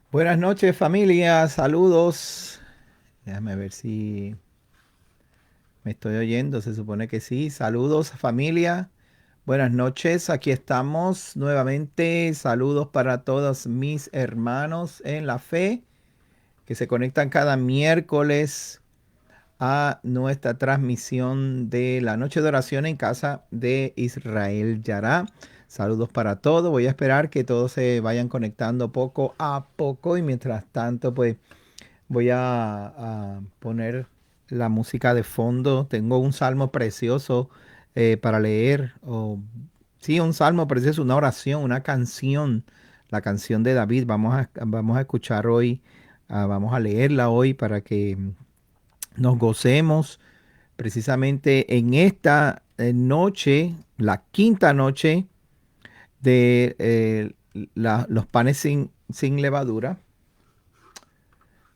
Buenas noches familia, saludos. Déjame ver si me estoy oyendo, se supone que sí. Saludos familia, buenas noches, aquí estamos nuevamente. Saludos para todos mis hermanos en la fe que se conectan cada miércoles a nuestra transmisión de la noche de oración en casa de Israel Yará. Saludos para todos, voy a esperar que todos se vayan conectando poco a poco y mientras tanto pues voy a poner la música de fondo. Tengo un salmo precioso para leer. Sí, un salmo precioso, una oración, una canción. La canción de David. Vamos a escuchar hoy, vamos a leerla hoy para que nos gocemos precisamente en esta noche, la quinta noche de los panes sin levadura.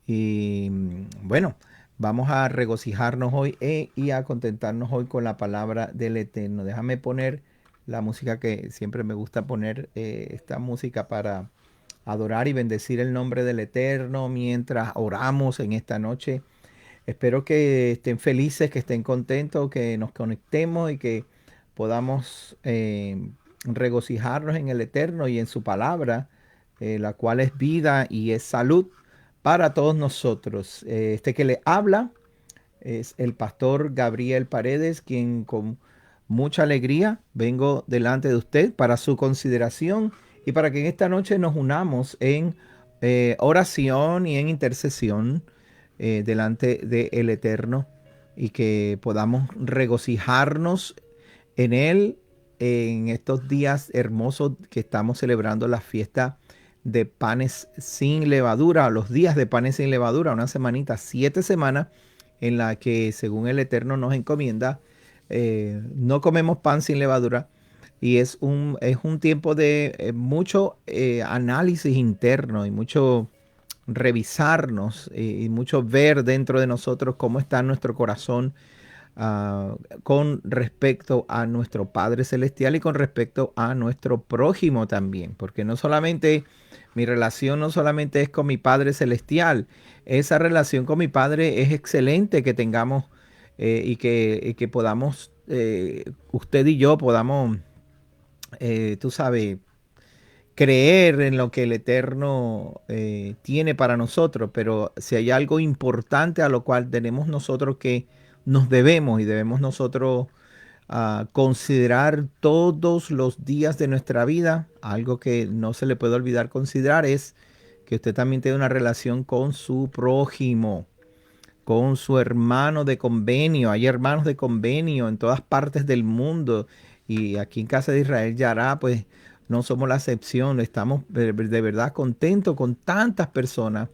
Y bueno, vamos a regocijarnos hoy y a contentarnos hoy con la palabra del Eterno. Déjame poner la música que siempre me gusta poner, esta música para adorar y bendecir el nombre del Eterno mientras oramos en esta noche. Espero que estén felices, que estén contentos, que nos conectemos y que podamos regocijarnos en el Eterno y en su palabra, la cual es vida y es salud para todos nosotros. Este que le habla es el pastor Gabriel Paredes, quien con mucha alegría vengo delante de usted para su consideración y para que en esta noche nos unamos en oración y en intercesión delante del Eterno y que podamos regocijarnos en Él en estos días hermosos que estamos celebrando la fiesta de panes sin levadura, los días de panes sin levadura, una semanita, 7 semanas en la que según el Eterno nos encomienda, no comemos pan sin levadura y es un tiempo de mucho análisis interno y mucho revisarnos y mucho ver dentro de nosotros cómo está nuestro corazón con respecto a nuestro Padre Celestial y con respecto a nuestro prójimo también, porque no solamente mi relación no solamente es con mi Padre Celestial, esa relación con mi Padre es excelente que tengamos y que podamos, usted y yo podamos, tú sabes, creer en lo que el Eterno tiene para nosotros, pero si hay algo importante a lo cual tenemos nosotros que nos debemos y debemos nosotros considerar todos los días de nuestra vida, algo que no se le puede olvidar considerar es que usted también tiene una relación con su prójimo, con su hermano de convenio. Hay hermanos de convenio en todas partes del mundo y aquí en Casa de Israel Yará, pues no somos la excepción. Estamos de verdad contentos con tantas personas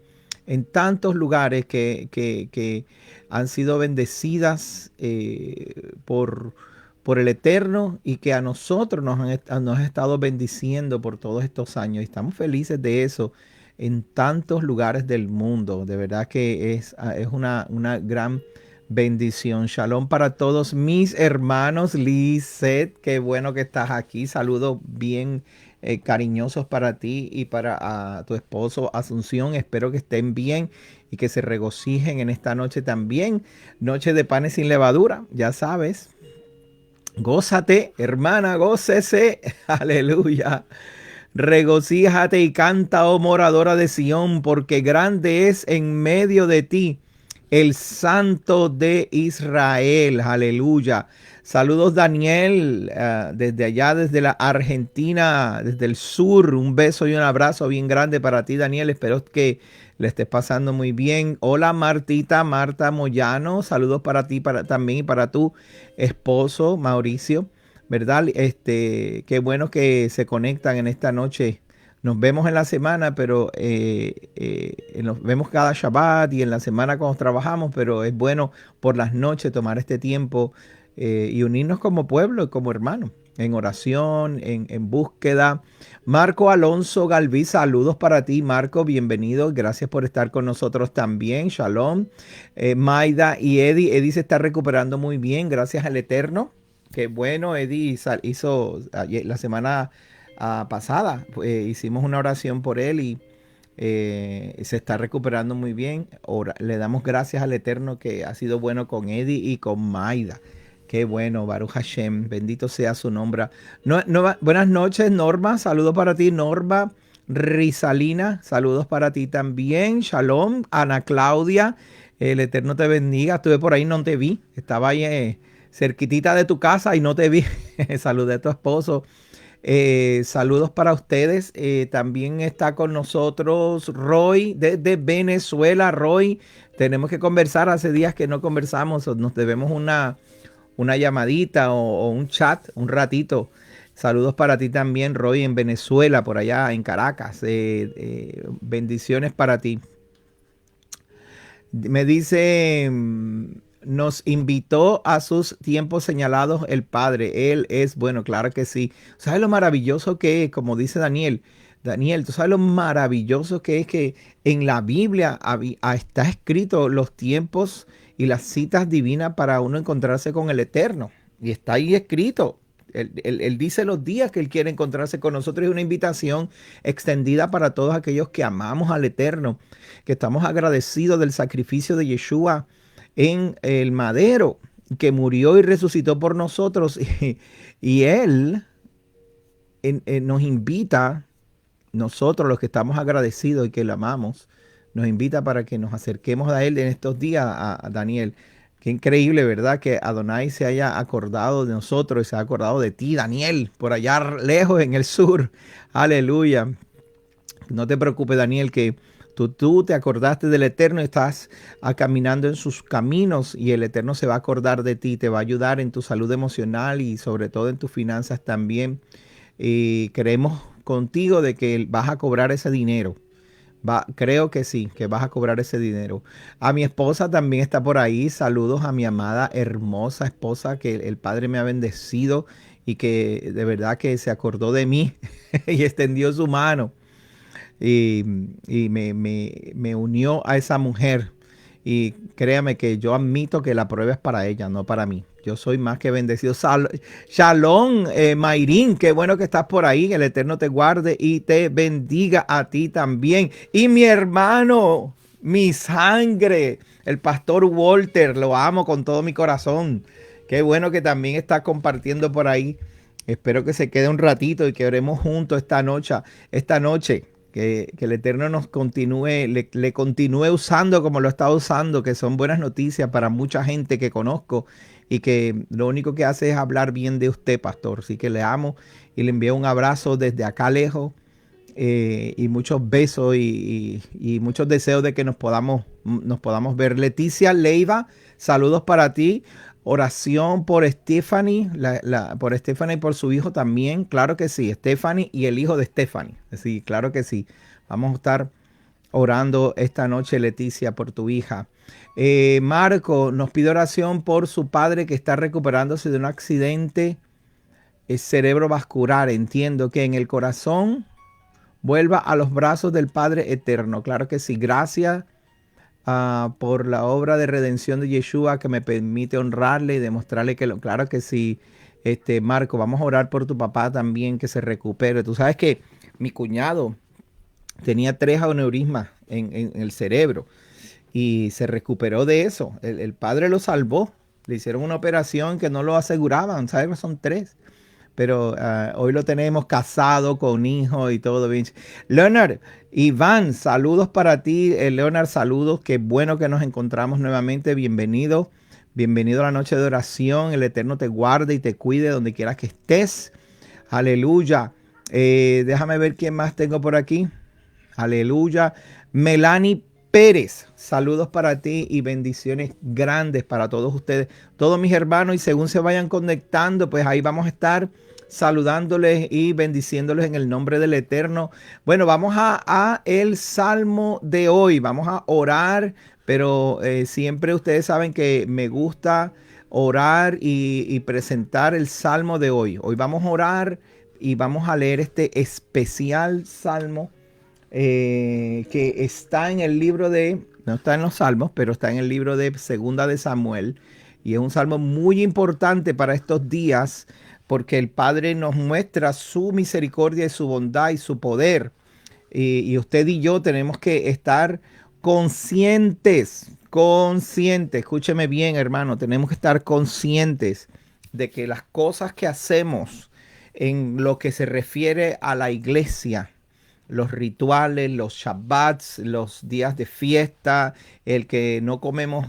en tantos lugares que han sido bendecidas por el Eterno y que a nosotros nos ha estado bendiciendo por todos estos años. Y estamos felices de eso en tantos lugares del mundo. De verdad que es una gran bendición. Shalom para todos mis hermanos. Lizeth, qué bueno que estás aquí. Saludos bien cariñosos para ti y para tu esposo Asunción. Espero que estén bien y que se regocijen en esta noche también. Noche de panes sin levadura, ya sabes. Gózate, hermana, gócese. Aleluya. Regocíjate y canta, oh moradora de Sión, porque grande es en medio de ti el Santo de Israel. Aleluya. Saludos Daniel, desde allá, desde la Argentina, desde el sur. Un beso y un abrazo bien grande para ti, Daniel. Espero que le estés pasando muy bien. Hola Martita, Marta Moyano. Saludos para ti también y para tu esposo, Mauricio. ¿Verdad? Qué bueno que se conectan en esta noche. Nos vemos en la semana, pero nos vemos cada Shabbat y en la semana cuando trabajamos, pero es bueno por las noches tomar este tiempo y unirnos como pueblo y como hermanos, en oración, en búsqueda. Marco Alonso Galví, saludos para ti, Marco, bienvenido, gracias por estar con nosotros también, shalom. Maida y Eddie se está recuperando muy bien, gracias al Eterno. Qué bueno, Eddie hizo la semana pasada, hicimos una oración por él Se está recuperando muy bien. Ahora, le damos gracias al Eterno que ha sido bueno con Eddie y con Maida. Qué bueno, Baruch Hashem, bendito sea su nombre. Buenas noches, Norma, saludos para ti, Norma. Rizalina, saludos para ti también. Shalom, Ana Claudia, el Eterno te bendiga. Estuve por ahí, no te vi. Estaba ahí cerquitita de tu casa y no te vi. Saludé a tu esposo. Saludos para ustedes. También está con nosotros Roy desde Venezuela. Roy, tenemos que conversar. Hace días que no conversamos. Nos debemos una llamadita o un chat, un ratito. Saludos para ti también, Roy, en Venezuela, por allá en Caracas. Bendiciones para ti. Me dice, nos invitó a sus tiempos señalados el Padre. Él es bueno, claro que sí. ¿Sabes lo maravilloso que es? Como dice Daniel. Daniel, ¿tú sabes lo maravilloso que es que en la Biblia está escrito los tiempos y las citas divinas para uno encontrarse con el Eterno? Y está ahí escrito. Él dice los días que Él quiere encontrarse con nosotros. Es una invitación extendida para todos aquellos que amamos al Eterno, que estamos agradecidos del sacrificio de Yeshua en el madero, que murió y resucitó por nosotros. Y Él nos invita, nosotros los que estamos agradecidos y que lo amamos, nos invita para que nos acerquemos a Él en estos días, a Daniel. Qué increíble, ¿verdad? Que Adonai se haya acordado de nosotros y se haya acordado de ti, Daniel, por allá lejos en el sur. Aleluya. No te preocupes, Daniel, que tú te acordaste del Eterno y estás caminando en sus caminos y el Eterno se va a acordar de ti, te va a ayudar en tu salud emocional y sobre todo en tus finanzas también. Y creemos contigo de que vas a cobrar ese dinero. Creo que sí, que vas a cobrar ese dinero. A mi esposa también está por ahí. Saludos a mi amada, hermosa esposa, que el Padre me ha bendecido y que de verdad que se acordó de mí y extendió su mano y, me unió a esa mujer. Y créame que yo admito que la prueba es para ella, no para mí. Yo soy más que bendecido. Shalom, Mayrin, qué bueno que estás por ahí. El Eterno te guarde y te bendiga a ti también. Y mi hermano, mi sangre, el pastor Walter, lo amo con todo mi corazón. Qué bueno que también está compartiendo por ahí. Espero que se quede un ratito y que oremos juntos esta noche. Que el Eterno nos continúe, le continúe usando como lo está usando, que son buenas noticias para mucha gente que conozco y que lo único que hace es hablar bien de usted, pastor. Así que le amo y le envío un abrazo desde acá lejos y muchos besos y muchos deseos de que nos podamos ver. Leticia Leiva, saludos para ti. Oración por Stephanie, por Stephanie y por su hijo también. Claro que sí, Stephanie y el hijo de Stephanie. Sí, claro que sí. Vamos a estar orando esta noche, Leticia, por tu hija. Marco nos pide oración por su padre que está recuperándose de un accidente cerebrovascular. Entiendo que en el corazón vuelva a los brazos del Padre Eterno. Claro que sí. Gracias por la obra de redención de Yeshua que me permite honrarle y demostrarle claro que sí, Marco, vamos a orar por tu papá también, que se recupere. Tú sabes que mi cuñado tenía 3 aneurismas en el cerebro y se recuperó de eso. El padre lo salvó. Le hicieron una operación que no lo aseguraban, ¿sabes? Son 3. Pero hoy lo tenemos casado con hijo y todo bien. Leonard, Iván, saludos para ti. Leonard, saludos. Qué bueno que nos encontramos nuevamente. Bienvenido. Bienvenido a la noche de oración. El Eterno te guarde y te cuide donde quieras que estés. Aleluya. Déjame ver quién más tengo por aquí. Aleluya. Melanie Pérez, saludos para ti y bendiciones grandes para todos ustedes, todos mis hermanos, y según se vayan conectando, pues ahí vamos a estar saludándoles y bendiciéndoles en el nombre del Eterno. Bueno, vamos a el Salmo de hoy, vamos a orar, pero siempre ustedes saben que me gusta orar y presentar el Salmo de hoy. Hoy vamos a orar y vamos a leer este especial Salmo que está en el libro no está en los Salmos, pero está en el libro de Segunda de Samuel. Y es un salmo muy importante para estos días porque el Padre nos muestra su misericordia y su bondad y su poder y usted y yo tenemos que estar conscientes, conscientes. Escúcheme bien, hermano, tenemos que estar conscientes de que las cosas que hacemos en lo que se refiere a la iglesia, los rituales, los shabbats, los días de fiesta, el que no comemos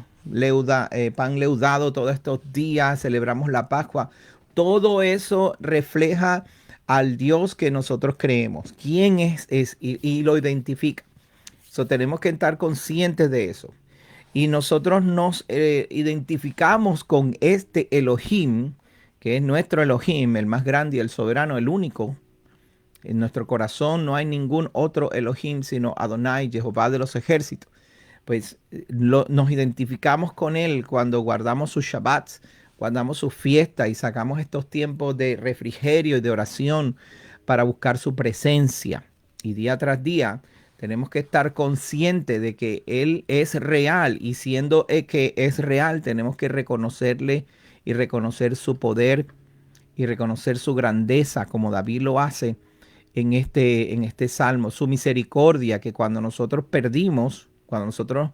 pan leudado todos estos días, celebramos la Pascua, todo eso refleja al Dios que nosotros creemos. ¿Quién es y lo identifica? So, tenemos que estar conscientes de eso. Y nosotros nos identificamos con este Elohim, que es nuestro Elohim, el más grande y el soberano, el único. En nuestro corazón no hay ningún otro Elohim sino Adonai, Jehová de los ejércitos. Pues nos identificamos con él cuando guardamos sus Shabbats, guardamos sus fiestas y sacamos estos tiempos de refrigerio y de oración para buscar su presencia. Y día tras día tenemos que estar conscientes de que él es real, y siendo que es real tenemos que reconocerle y reconocer su poder y reconocer su grandeza como David lo hace en este salmo, su misericordia, que cuando nosotros perdimos, cuando nosotros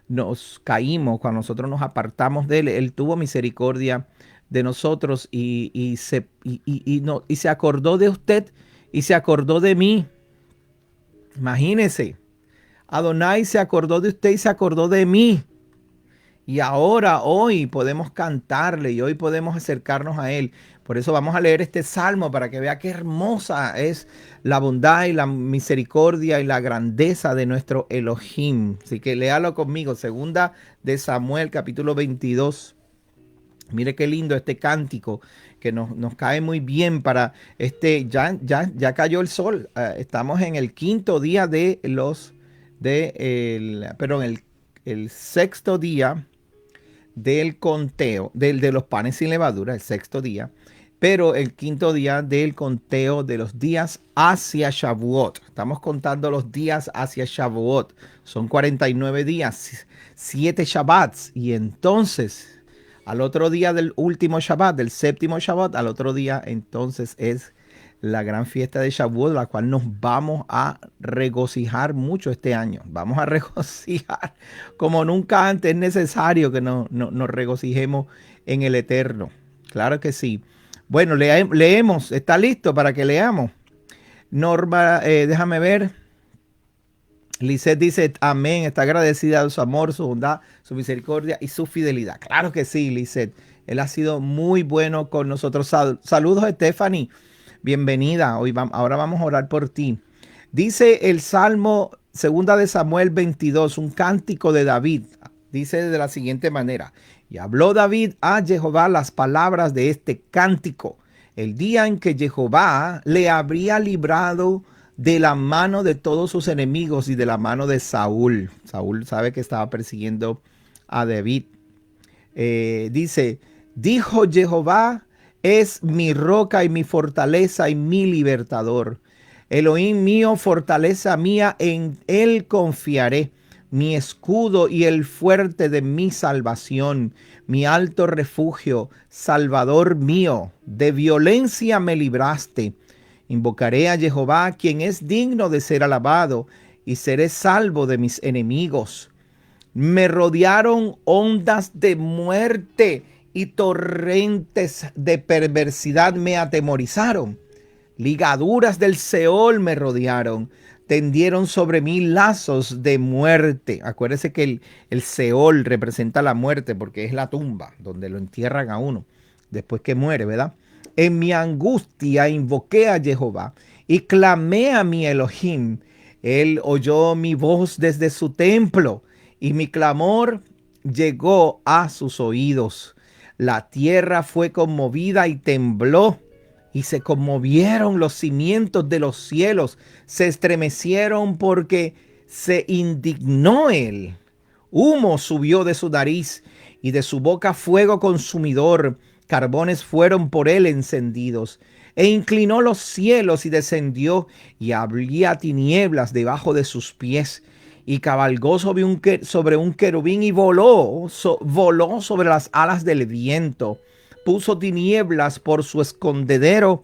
nos caímos, cuando nosotros nos apartamos de él, él tuvo misericordia de nosotros y se acordó de usted y se acordó de mí. Imagínese, Adonai se acordó de usted y se acordó de mí. Y ahora, hoy podemos cantarle y hoy podemos acercarnos a él. Por eso vamos a leer este salmo para que vea qué hermosa es la bondad y la misericordia y la grandeza de nuestro Elohim. Así que léalo conmigo. Segunda de Samuel, capítulo 22. Mire qué lindo este cántico que nos cae muy bien para ya cayó el sol. Estamos en el quinto día el sexto día del conteo, de los panes sin levadura, el sexto día, pero el quinto día del conteo de los días hacia Shavuot. Estamos contando los días hacia Shavuot. Son 49 días, 7 Shabbats, y entonces al otro día del último Shabbat, del séptimo Shabbat, al otro día entonces es la gran fiesta de Shavuot, la cual nos vamos a regocijar mucho este año. Vamos a regocijar como nunca antes. Es necesario que nos regocijemos en el Eterno. Claro que sí. Bueno, leemos. ¿Está listo para que leamos? Norma, déjame ver. Lisette dice amén, está agradecida de su amor, su bondad, su misericordia y su fidelidad. Claro que sí, Lisette. Él ha sido muy bueno con nosotros. Saludos, Stephanie. Bienvenida. Ahora vamos a orar por ti. Dice el Salmo 2 de Samuel 22, un cántico de David. Dice de la siguiente manera: y habló David a Jehová las palabras de este cántico, el día en que Jehová le habría librado de la mano de todos sus enemigos y de la mano de Saúl. Saúl sabe que estaba persiguiendo a David. Dice, dijo Jehová, es mi roca y mi fortaleza y mi libertador. Elohim mío, fortaleza mía, en él confiaré. Mi escudo y el fuerte de mi salvación, mi alto refugio, salvador mío, de violencia me libraste. Invocaré a Jehová, quien es digno de ser alabado, y seré salvo de mis enemigos. Me rodearon ondas de muerte y torrentes de perversidad me atemorizaron. Ligaduras del Seol me rodearon. Tendieron sobre mí lazos de muerte. Acuérdese que el Seol representa la muerte porque es la tumba donde lo entierran a uno después que muere, ¿verdad? En mi angustia invoqué a Jehová y clamé a mi Elohim. Él oyó mi voz desde su templo y mi clamor llegó a sus oídos. La tierra fue conmovida y tembló, y se conmovieron los cimientos de los cielos, se estremecieron porque se indignó él. Humo subió de su nariz y de su boca fuego consumidor. Carbones fueron por él encendidos. E inclinó los cielos y descendió, y había tinieblas debajo de sus pies. Y cabalgó sobre un querubín y voló sobre las alas del viento. Puso tinieblas por su escondedero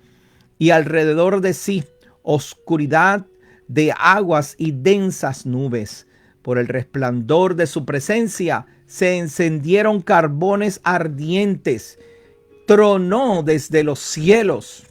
y alrededor de sí oscuridad de aguas y densas nubes. Por el resplandor de su presencia se encendieron carbones ardientes. Tronó desde los cielos.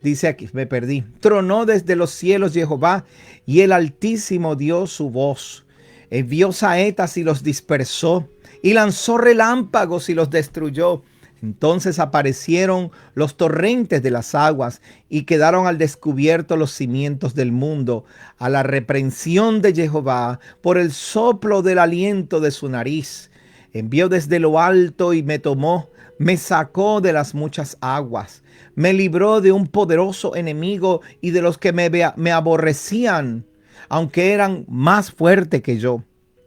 Dice aquí, me perdí. Tronó desde los cielos Jehová, y el Altísimo dio su voz. Envió saetas y los dispersó, y lanzó relámpagos y los destruyó. Entonces aparecieron los torrentes de las aguas, y quedaron al descubierto los cimientos del mundo, a la reprensión de Jehová, por el soplo del aliento de su nariz. Envió desde lo alto y me tomó, me sacó de las muchas aguas, me libró de un poderoso enemigo y de los que me aborrecían, aunque eran más fuertes que yo.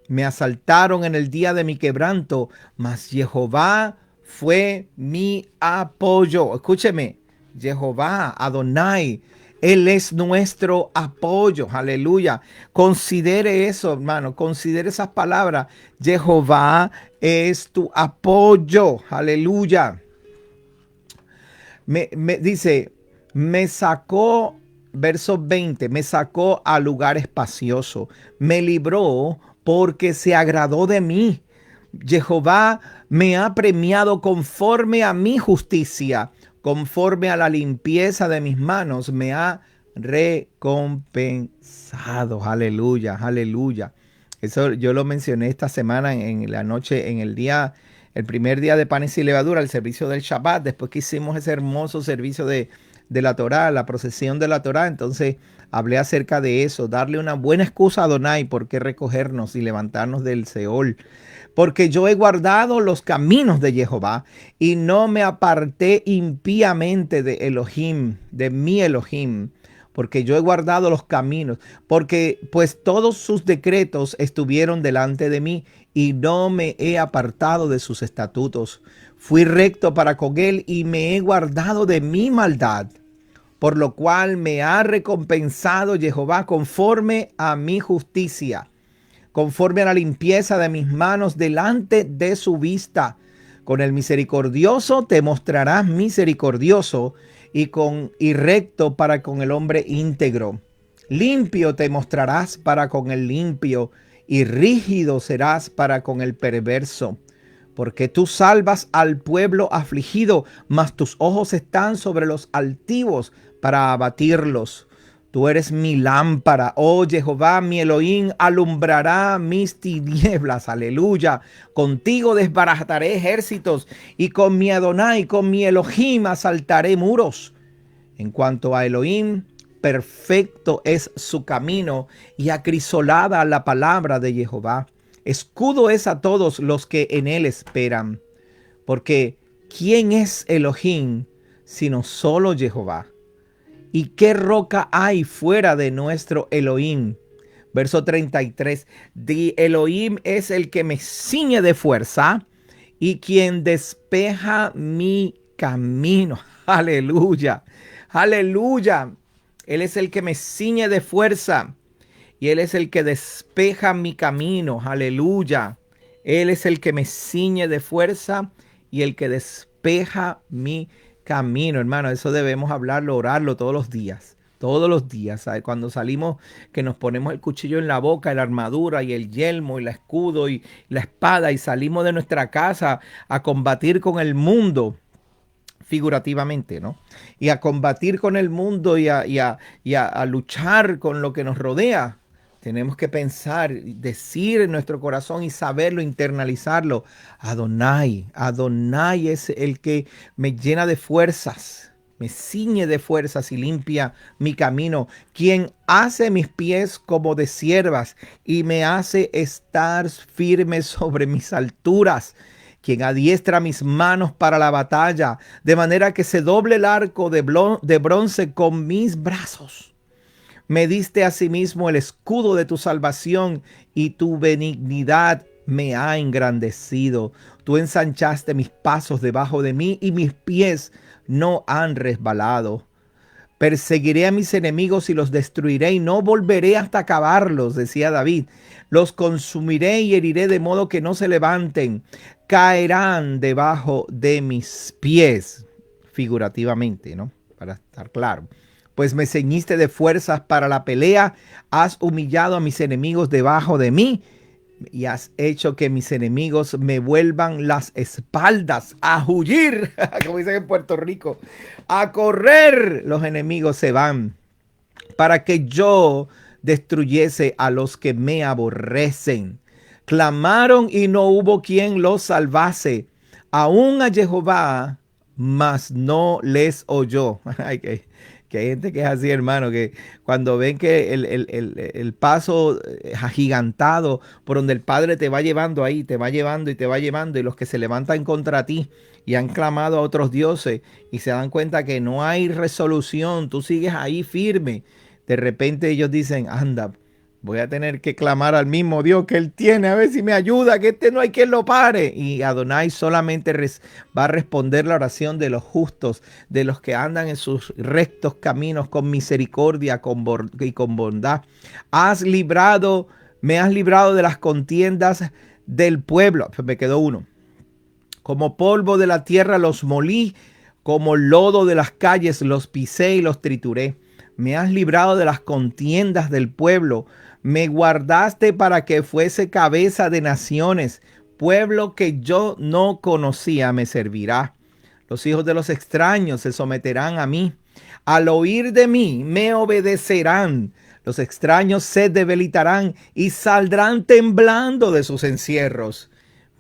Me asaltaron en el día de mi quebranto, mas Jehová fue mi apoyo. Escúcheme, Jehová, Adonai, Él es nuestro apoyo. Aleluya. Considere eso, hermano. Considere esas palabras. Jehová es tu apoyo. Aleluya. Dice, me sacó, verso 20, me sacó a lugar espacioso. Me libró porque se agradó de mí. Jehová me ha premiado conforme a mi justicia, conforme a la limpieza de mis manos, me ha recompensado. Aleluya, aleluya. Eso yo lo mencioné esta semana en la noche, en el día, el primer día de panes y levadura, el servicio del Shabbat, después que hicimos ese hermoso servicio de la Torá, la procesión de la Torá. Entonces hablé acerca de eso, darle una buena excusa a Adonai por qué recogernos y levantarnos del Seol. Porque yo he guardado los caminos de Jehová y no me aparté impíamente de Elohim, de mi Elohim. Porque yo he guardado los caminos, porque pues todos sus decretos estuvieron delante de mí y no me he apartado de sus estatutos. Fui recto para con él y me he guardado de mi maldad, por lo cual me ha recompensado Jehová conforme a mi justicia, conforme a la limpieza de mis manos delante de su vista. Con el misericordioso te mostrarás misericordioso y recto para con el hombre íntegro. Limpio te mostrarás para con el limpio y rígido serás para con el perverso. Porque tú salvas al pueblo afligido, mas tus ojos están sobre los altivos para abatirlos. Tú eres mi lámpara, oh Jehová, mi Elohim, alumbrará mis tinieblas. Aleluya. Contigo desbarataré ejércitos y con mi Adonai, con mi Elohim, asaltaré muros. En cuanto a Elohim, perfecto es su camino y acrisolada la palabra de Jehová. Escudo es a todos los que en él esperan. Porque ¿quién es Elohim sino solo Jehová? ¿Y qué roca hay fuera de nuestro Elohim? Verso 33. De Elohim es el que me ciñe de fuerza y quien despeja mi camino. Aleluya. Aleluya. Él es el que me ciñe de fuerza y Él es el que despeja mi camino. Aleluya. Él es el que me ciñe de fuerza y el que despeja mi camino, hermano. Eso debemos hablarlo, orarlo todos los días. Todos los días, ¿sabes? Cuando salimos, que nos ponemos el cuchillo en la boca, la armadura y el yelmo y el escudo y la espada y salimos de nuestra casa a combatir con el mundo, figurativamente, ¿no? Y a combatir con el mundo y a luchar con lo que nos rodea. Tenemos que pensar, decir en nuestro corazón y saberlo, internalizarlo. Adonai, Adonai es el que me llena de fuerzas, me ciñe de fuerzas y limpia mi camino. Quien hace mis pies como de ciervas y me hace estar firme sobre mis alturas. Quien adiestra mis manos para la batalla, de manera que se doble el arco de bronce con mis brazos. Me diste asimismo el escudo de tu salvación y tu benignidad me ha engrandecido. Tú ensanchaste mis pasos debajo de mí y mis pies no han resbalado. Perseguiré a mis enemigos y los destruiré y no volveré hasta acabarlos, decía David. Los consumiré y heriré de modo que no se levanten. Caerán debajo de mis pies, figurativamente, ¿no? Para estar claro. pues me ceñiste de fuerzas para la pelea, has humillado a mis enemigos debajo de mí y has hecho que mis enemigos me vuelvan las espaldas a huir, como dicen en Puerto Rico, a correr. Los enemigos se van para que yo destruyese a los que me aborrecen. Clamaron y no hubo quien los salvase. Aún a Jehová, mas no les oyó. Ay, que hay gente que es así, hermano, que cuando ven que el paso agigantado por donde el Padre te va llevando ahí, te va llevando y te va llevando, y los que se levantan contra ti y han clamado a otros dioses y se dan cuenta que no hay resolución, tú sigues ahí firme. De repente ellos dicen, anda, voy a tener que clamar al mismo Dios que él tiene, a ver si me ayuda, que este no hay quien lo pare. Y Adonai solamente va a responder la oración de los justos, de los que andan en sus rectos caminos con misericordia y con bondad. Me has librado de las contiendas del pueblo. Me quedó uno. Como polvo de la tierra los molí, como lodo de las calles los pisé y los trituré. Me has librado de las contiendas del pueblo. Me guardaste para que fuese cabeza de naciones. Pueblo que yo no conocía me servirá. Los hijos de los extraños se someterán a mí. Al oír de mí me obedecerán. Los extraños se debilitarán y saldrán temblando de sus encierros.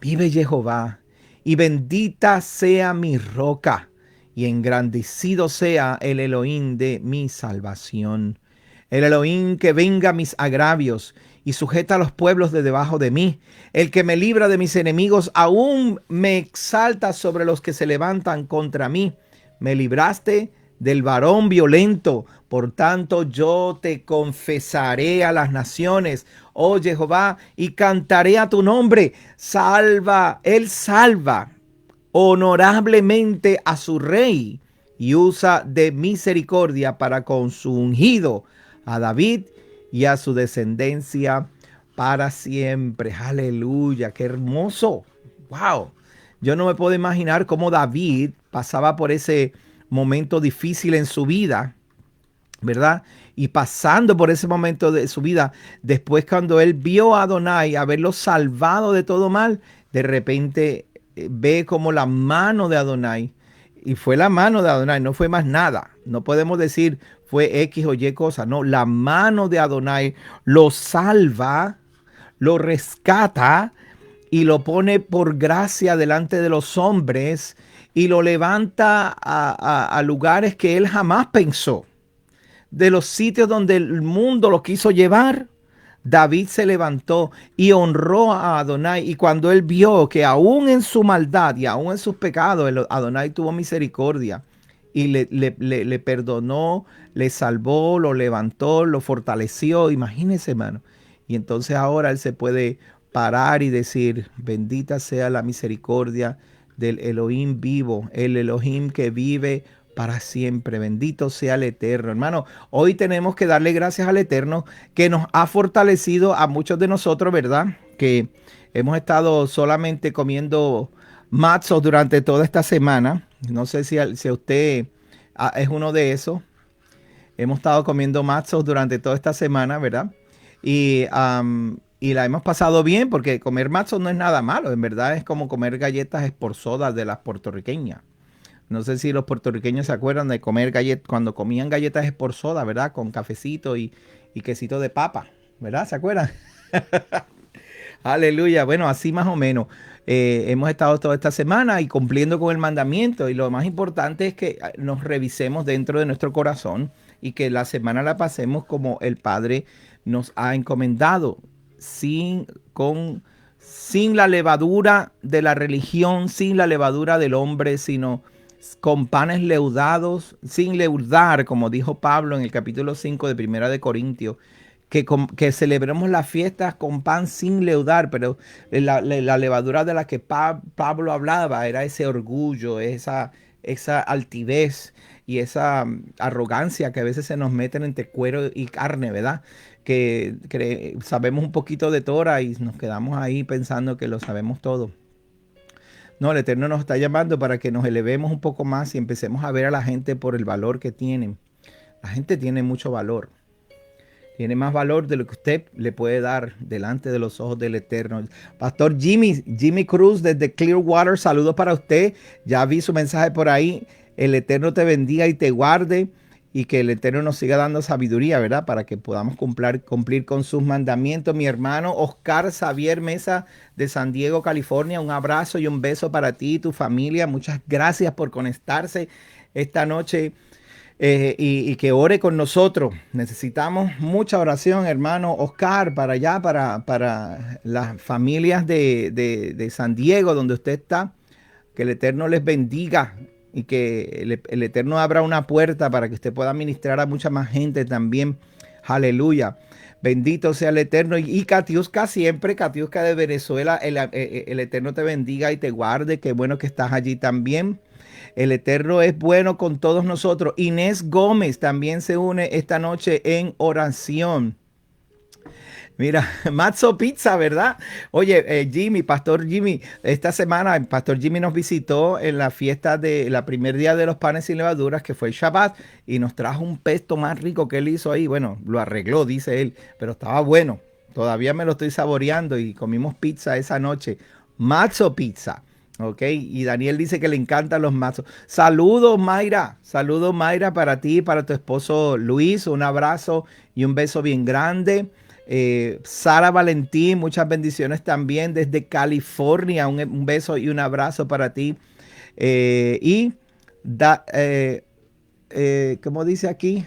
Vive Jehová, y bendita sea mi roca, y engrandecido sea el Elohim de mi salvación. El Elohim que venga mis agravios y sujeta a los pueblos de debajo de mí. El que me libra de mis enemigos, aún me exalta sobre los que se levantan contra mí. Me libraste del varón violento, por tanto yo te confesaré a las naciones, oh Jehová, y cantaré a tu nombre. Él salva honorablemente a su rey y usa de misericordia para con su ungido, a David y a su descendencia para siempre. Aleluya, qué hermoso. Wow. Yo no me puedo imaginar cómo David pasaba por ese momento difícil en su vida, ¿verdad? Y pasando por ese momento de su vida, después cuando él vio a Adonai haberlo salvado de todo mal, de repente ve como la mano de Adonai, y fue la mano de Adonai, no fue más nada. No podemos decir fue X o Y cosa, no, la mano de Adonai lo salva, lo rescata y lo pone por gracia delante de los hombres y lo levanta a lugares que él jamás pensó. De los sitios donde el mundo lo quiso llevar, David se levantó y honró a Adonai. Y cuando él vio que aún en su maldad y aún en sus pecados, Adonai tuvo misericordia y le perdonó, le salvó, lo levantó, lo fortaleció. Imagínense, hermano. Y entonces ahora él se puede parar y decir, bendita sea la misericordia del Elohim vivo, el Elohim que vive para siempre. Bendito sea el Eterno. Hermano, hoy tenemos que darle gracias al Eterno que nos ha fortalecido a muchos de nosotros, ¿verdad? Que hemos estado solamente comiendo matzos durante toda esta semana. No sé si a usted es uno de esos. Hemos estado comiendo matzos durante toda esta semana, ¿verdad? Y la hemos pasado bien porque comer matzos no es nada malo. En verdad es como comer galletas esporzadas de las puertorriqueñas. No sé si los puertorriqueños se acuerdan de comer galletas, cuando comían galletas esporzadas, ¿verdad? Con cafecito y quesito de papa, ¿verdad? ¿Se acuerdan? Aleluya. Bueno, así más o menos. Hemos estado toda esta semana y cumpliendo con el mandamiento. Y lo más importante es que nos revisemos dentro de nuestro corazón y que la semana la pasemos como el Padre nos ha encomendado, sin la levadura de la religión, sin la levadura del hombre, sino con panes leudados, sin leudar, como dijo Pablo en el capítulo 5 de Primera de Corintios, que celebremos las fiestas con pan sin leudar, pero la levadura de la que Pablo hablaba era ese orgullo, esa altivez y esa arrogancia que a veces se nos meten entre cuero y carne, ¿verdad? Que sabemos un poquito de Torah y nos quedamos ahí pensando que lo sabemos todo. No, el Eterno nos está llamando para que nos elevemos un poco más y empecemos a ver a la gente por el valor que tienen. La gente tiene mucho valor. Tiene más valor de lo que usted le puede dar delante de los ojos del Eterno. Pastor Jimmy Cruz desde Clearwater, saludos para usted. Ya vi su mensaje por ahí. El Eterno te bendiga y te guarde y que el Eterno nos siga dando sabiduría, ¿verdad? Para que podamos cumplir con sus mandamientos. Mi hermano Oscar Xavier Mesa de San Diego, California, un abrazo y un beso para ti y tu familia. Muchas gracias por conectarse esta noche. Y que ore con nosotros. Necesitamos mucha oración, hermano Oscar, para allá, para las familias de San Diego, donde usted está. Que el Eterno les bendiga y que el Eterno abra una puerta para que usted pueda ministrar a mucha más gente también. Aleluya. Bendito sea el Eterno. Y Katiuska siempre, Katiuska de Venezuela, el Eterno te bendiga y te guarde. Qué bueno que estás allí también. El Eterno es bueno con todos nosotros. Inés Gómez también se une esta noche en oración. Mira, Matzo Pizza, ¿verdad? Oye, Jimmy, Pastor Jimmy, esta semana el Pastor Jimmy nos visitó en la fiesta de la primer día de los panes sin levaduras, que fue el Shabbat, y nos trajo un pesto más rico que él hizo ahí. Bueno, lo arregló, dice él, pero estaba bueno. Todavía me lo estoy saboreando y comimos pizza esa noche. Matzo Pizza. Ok, y Daniel dice que le encantan los mazos. Saludos, Mayra. Saludos, Mayra, para ti y para tu esposo Luis. Un abrazo y un beso bien grande. Sara Valentín, muchas bendiciones también desde California. Un beso y un abrazo para ti. ¿Cómo dice aquí?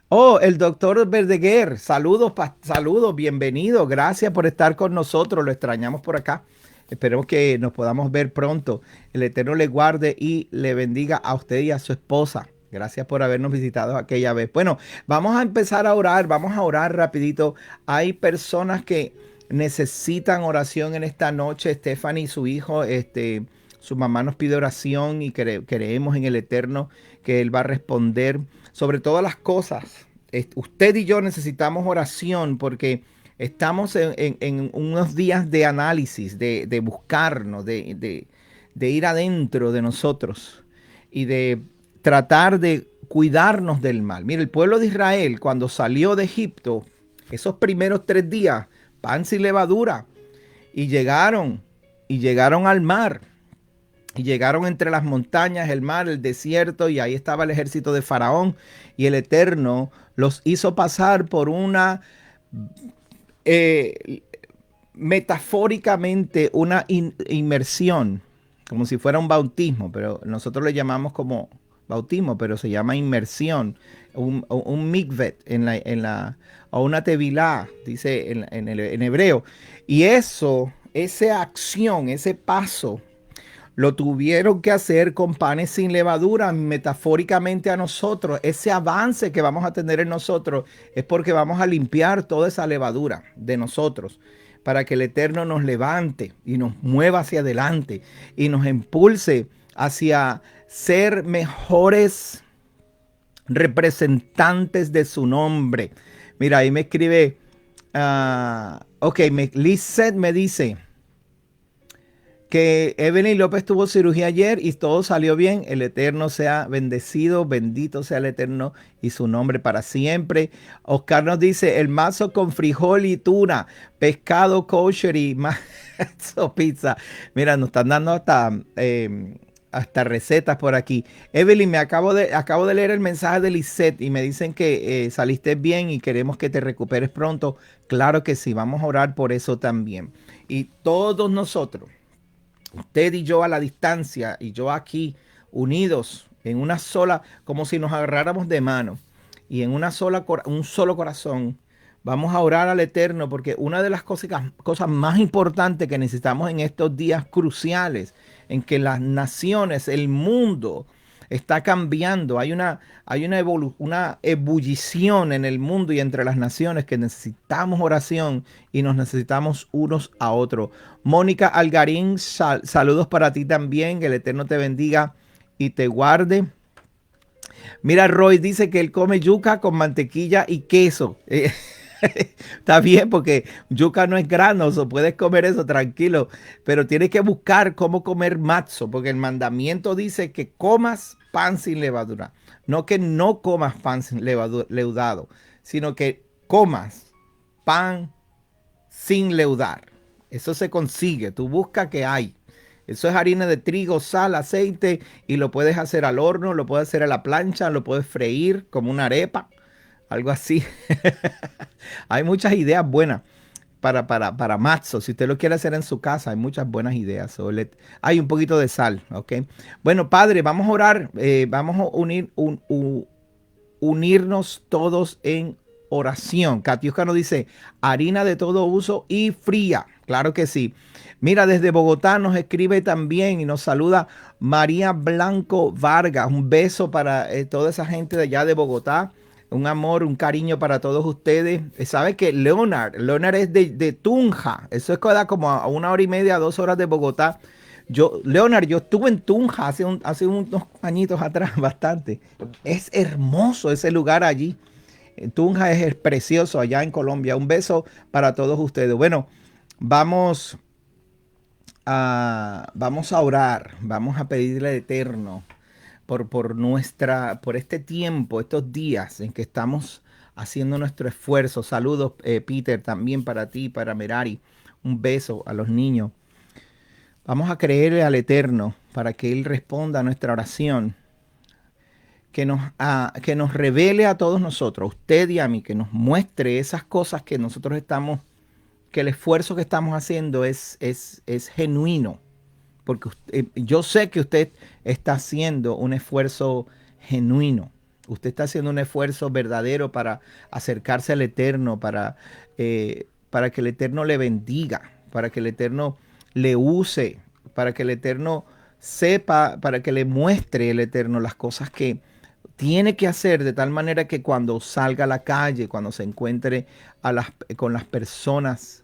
Oh, el doctor Verdeguer. Saludos, saludos, bienvenido. Gracias por estar con nosotros. Lo extrañamos por acá. Esperemos que nos podamos ver pronto. El Eterno le guarde y le bendiga a usted y a su esposa. Gracias por habernos visitado aquella vez. Bueno, vamos a empezar a orar. Vamos a orar rapidito. Hay personas que necesitan oración en esta noche. Stephanie y su hijo, su mamá nos pide oración y creemos en el Eterno que Él va a responder sobre todas las cosas. Usted y yo necesitamos oración porque estamos en unos días de análisis, de buscarnos, de ir adentro de nosotros y de tratar de cuidarnos del mal. Mire, el pueblo de Israel cuando salió de Egipto, esos primeros 3 días, pan sin levadura, y llegaron al mar. Y llegaron entre las montañas, el mar, el desierto, y ahí estaba el ejército de Faraón. Y el Eterno los hizo pasar por una metafóricamente una inmersión, como si fuera un bautismo, pero nosotros le llamamos como bautismo, pero se llama inmersión, un mikvet o una tevilá, dice en hebreo. Y esa acción, ese paso, lo tuvieron que hacer con panes sin levadura, metafóricamente a nosotros. Ese avance que vamos a tener en nosotros es porque vamos a limpiar toda esa levadura de nosotros para que el Eterno nos levante y nos mueva hacia adelante y nos impulse hacia ser mejores representantes de su nombre. Mira, ahí me escribe, Lizeth me dice que Evelyn López tuvo cirugía ayer y todo salió bien. El Eterno sea bendecido, bendito sea el Eterno y su nombre para siempre. Oscar nos dice, el mazo con frijol y tuna, pescado kosher y mazo pizza. Mira, nos están dando hasta recetas por aquí. Evelyn, acabo de leer el mensaje de Lisette y me dicen que saliste bien y queremos que te recuperes pronto. Claro que sí, vamos a orar por eso también. Y todos nosotros, usted y yo a la distancia y yo aquí unidos en una sola, como si nos agarráramos de mano y en un solo corazón, vamos a orar al Eterno porque una de las cosas más importantes que necesitamos en estos días cruciales en que las naciones, el mundo está cambiando, hay una ebullición en el mundo y entre las naciones que necesitamos oración y nos necesitamos unos a otros. Mónica Algarín, saludos para ti también, que el Eterno te bendiga y te guarde. Mira, Roy dice que él come yuca con mantequilla y queso. Está bien porque yuca no es granoso, puedes comer eso tranquilo, pero tienes que buscar cómo comer matzo, porque el mandamiento dice que comas pan sin levadura. No que no comas pan sin leudado, sino que comas pan sin leudar. Eso se consigue, tú buscas que hay. Eso es harina de trigo, sal, aceite y lo puedes hacer al horno, lo puedes hacer a la plancha, lo puedes freír como una arepa, algo así. Hay muchas ideas buenas para matzo. Si usted lo quiere hacer en su casa, hay muchas buenas ideas. Hay un poquito de sal, ¿ok? Bueno, Padre, vamos a orar, vamos a unirnos todos en oración. Katiuska nos dice, harina de todo uso y fría. Claro que sí. Mira, desde Bogotá nos escribe también y nos saluda María Blanco Vargas. Un beso para toda esa gente de allá de Bogotá. Un amor, un cariño para todos ustedes. ¿Sabe que Leonard es de Tunja? Eso es como a 1 hora y media, 2 horas de Bogotá. Leonard, yo estuve en Tunja hace unos añitos atrás, bastante. Es hermoso ese lugar allí. Tunja es precioso allá en Colombia. Un beso para todos ustedes. Bueno, vamos vamos a orar, vamos a pedirle al Eterno por este tiempo, estos días en que estamos haciendo nuestro esfuerzo. Saludos, Peter, también para ti, para Merari. Un beso a los niños. Vamos a creerle al Eterno para que Él responda a nuestra oración, que nos revele a todos nosotros, a usted y a mí, que nos muestre esas cosas que nosotros estamos, que el esfuerzo que estamos haciendo es genuino, porque yo sé que usted está haciendo un esfuerzo genuino. Usted está haciendo un esfuerzo verdadero para acercarse al Eterno, para que el Eterno le bendiga, para que el Eterno le use, para que el Eterno sepa, para que le muestre el Eterno las cosas que tiene que hacer, de tal manera que cuando salga a la calle, cuando se encuentre con las personas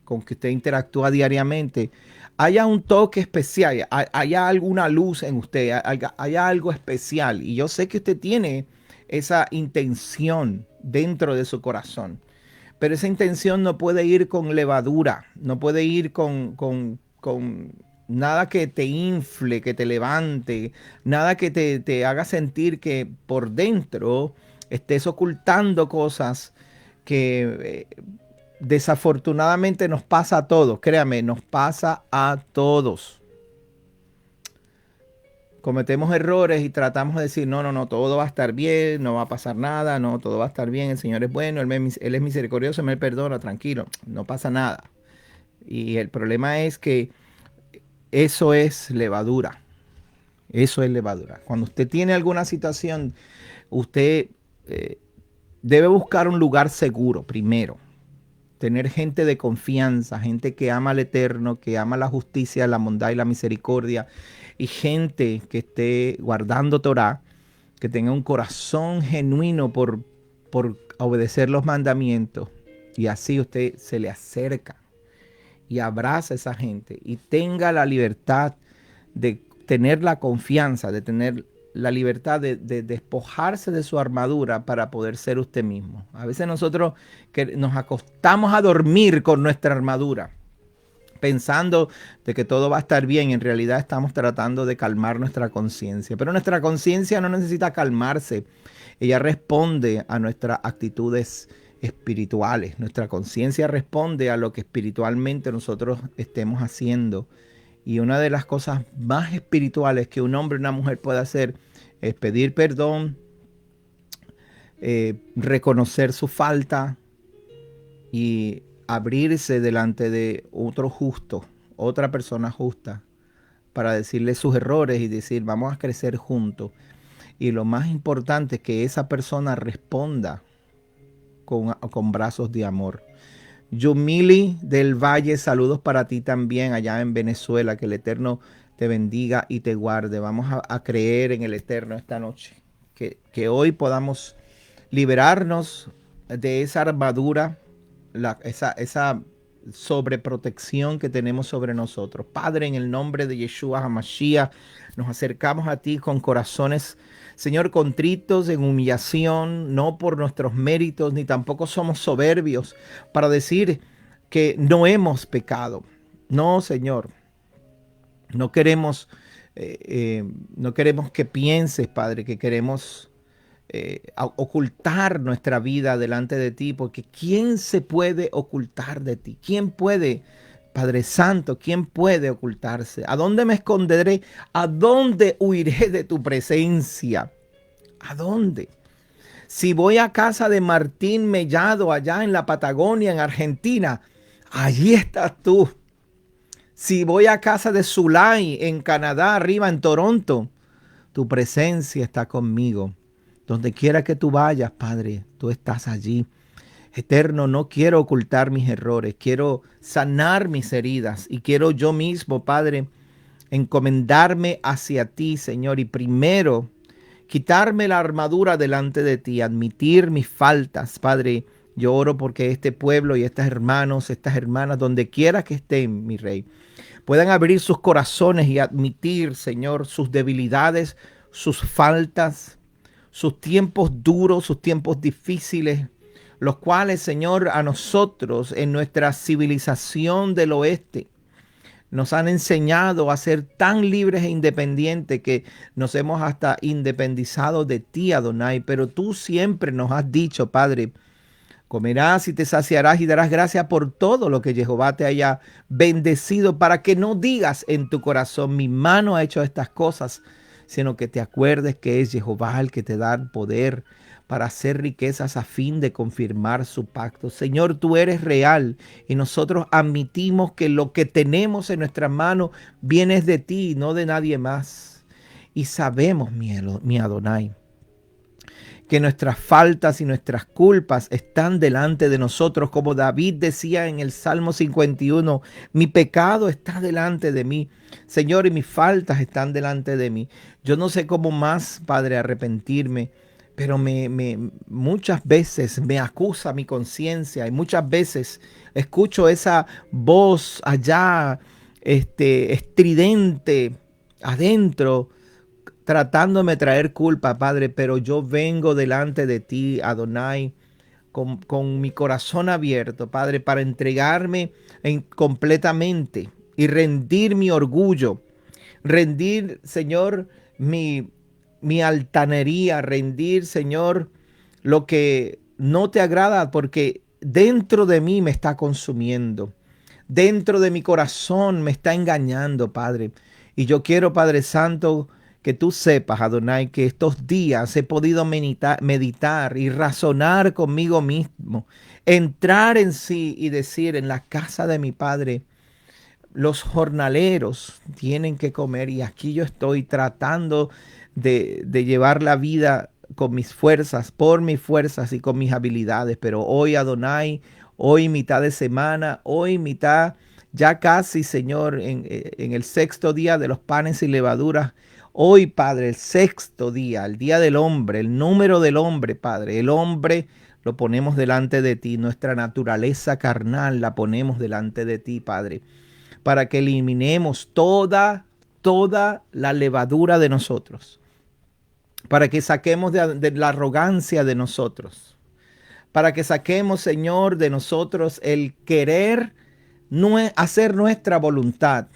con que usted interactúa diariamente, haya un toque especial, haya alguna luz en usted, haya algo especial. Y yo sé que usted tiene esa intención dentro de su corazón, pero esa intención no puede ir con levadura, no puede ir con nada que te infle, que te levante, nada que te haga sentir que por dentro estés ocultando cosas que desafortunadamente nos pasa a todos. Créame, nos pasa a todos. Cometemos errores y tratamos de decir, no, no, no, todo va a estar bien, no va a pasar nada, no, todo va a estar bien, el Señor es bueno, Él es misericordioso, me perdona, tranquilo, no pasa nada. Y el problema es que eso es levadura. Eso es levadura. Cuando usted tiene alguna situación, usted debe buscar un lugar seguro primero. Tener gente de confianza, gente que ama al Eterno, que ama la justicia, la bondad y la misericordia. Y gente que esté guardando Torah, que tenga un corazón genuino por obedecer los mandamientos. Y así usted se le acerca y abraza a esa gente y tenga la libertad de tener la confianza, de tener la libertad de despojarse de su armadura para poder ser usted mismo. A veces nosotros que nos acostamos a dormir con nuestra armadura, pensando de que todo va a estar bien, en realidad estamos tratando de calmar nuestra conciencia. Pero nuestra conciencia no necesita calmarse. Ella responde a nuestras actitudes espirituales. Nuestra conciencia responde a lo que espiritualmente nosotros estemos haciendo. Y una de las cosas más espirituales que un hombre y una mujer puede hacer es pedir perdón, reconocer su falta y abrirse delante de otro justo, otra persona justa, para decirle sus errores y decir, vamos a crecer juntos. Y lo más importante es que esa persona responda con brazos de amor. Yumili del Valle, saludos para ti también allá en Venezuela. Que el Eterno te bendiga y te guarde. Vamos a creer en el Eterno esta noche. Que hoy podamos liberarnos de esa armadura, esa sobreprotección que tenemos sobre nosotros. Padre, en el nombre de Yeshua HaMashiach, nos acercamos a ti con corazones, Señor, contritos en humillación, no por nuestros méritos, ni tampoco somos soberbios para decir que no hemos pecado. No, Señor, no queremos no queremos que pienses, Padre, que queremos ocultar nuestra vida delante de ti, porque ¿quién se puede ocultar de ti? ¿Quién puede, Padre Santo, quién puede ocultarse? ¿A dónde me esconderé? ¿A dónde huiré de tu presencia? ¿A dónde? Si voy a casa de Martín Mellado allá en la Patagonia, en Argentina, allí estás tú. Si voy a casa de Zulay en Canadá, arriba en Toronto, tu presencia está conmigo. Donde quiera que tú vayas, Padre, tú estás allí. Eterno, no quiero ocultar mis errores, quiero sanar mis heridas y quiero yo mismo, Padre, encomendarme hacia ti, Señor, y primero quitarme la armadura delante de ti, admitir mis faltas, Padre. Yo oro porque este pueblo y estos hermanos, estas hermanas, donde quiera que estén, mi Rey, puedan abrir sus corazones y admitir, Señor, sus debilidades, sus faltas, sus tiempos duros, sus tiempos difíciles, los cuales, Señor, a nosotros en nuestra civilización del oeste nos han enseñado a ser tan libres e independientes que nos hemos hasta independizado de ti, Adonai. Pero tú siempre nos has dicho, Padre, comerás y te saciarás y darás gracias por todo lo que Jehová te haya bendecido, para que no digas en tu corazón, mi mano ha hecho estas cosas, sino que te acuerdes que es Jehová el que te da el poder para hacer riquezas a fin de confirmar su pacto. Señor, tú eres real y nosotros admitimos que lo que tenemos en nuestras manos viene de ti, no de nadie más. Y sabemos, mi Adonai, que nuestras faltas y nuestras culpas están delante de nosotros, como David decía en el Salmo 51, mi pecado está delante de mí, Señor, y mis faltas están delante de mí. Yo no sé cómo más, Padre, arrepentirme, pero muchas veces me acusa mi conciencia y muchas veces escucho esa voz allá, estridente, adentro, tratándome de traer culpa, Padre, pero yo vengo delante de ti, Adonai, con mi corazón abierto, Padre, para entregarme completamente y rendir mi orgullo, rendir, Señor, mi altanería, rendir, Señor, lo que no te agrada, porque dentro de mí me está consumiendo, dentro de mi corazón me está engañando, Padre. Y yo quiero, Padre Santo, que tú sepas, Adonai, que estos días he podido meditar y razonar conmigo mismo, entrar en sí y decir, en la casa de mi Padre, los jornaleros tienen que comer y aquí yo estoy tratando de llevar la vida con mis fuerzas, por mis fuerzas y con mis habilidades. Pero hoy, Adonai, hoy mitad de semana, hoy mitad, ya casi, Señor, en el sexto día de los panes y levaduras. Hoy, Padre, el sexto día, el día del hombre, el número del hombre, Padre, el hombre lo ponemos delante de ti, nuestra naturaleza carnal la ponemos delante de ti, Padre, para que eliminemos toda la levadura de nosotros, para que saquemos de la arrogancia de nosotros, para que saquemos, Señor, de nosotros el querer no hacer nuestra voluntad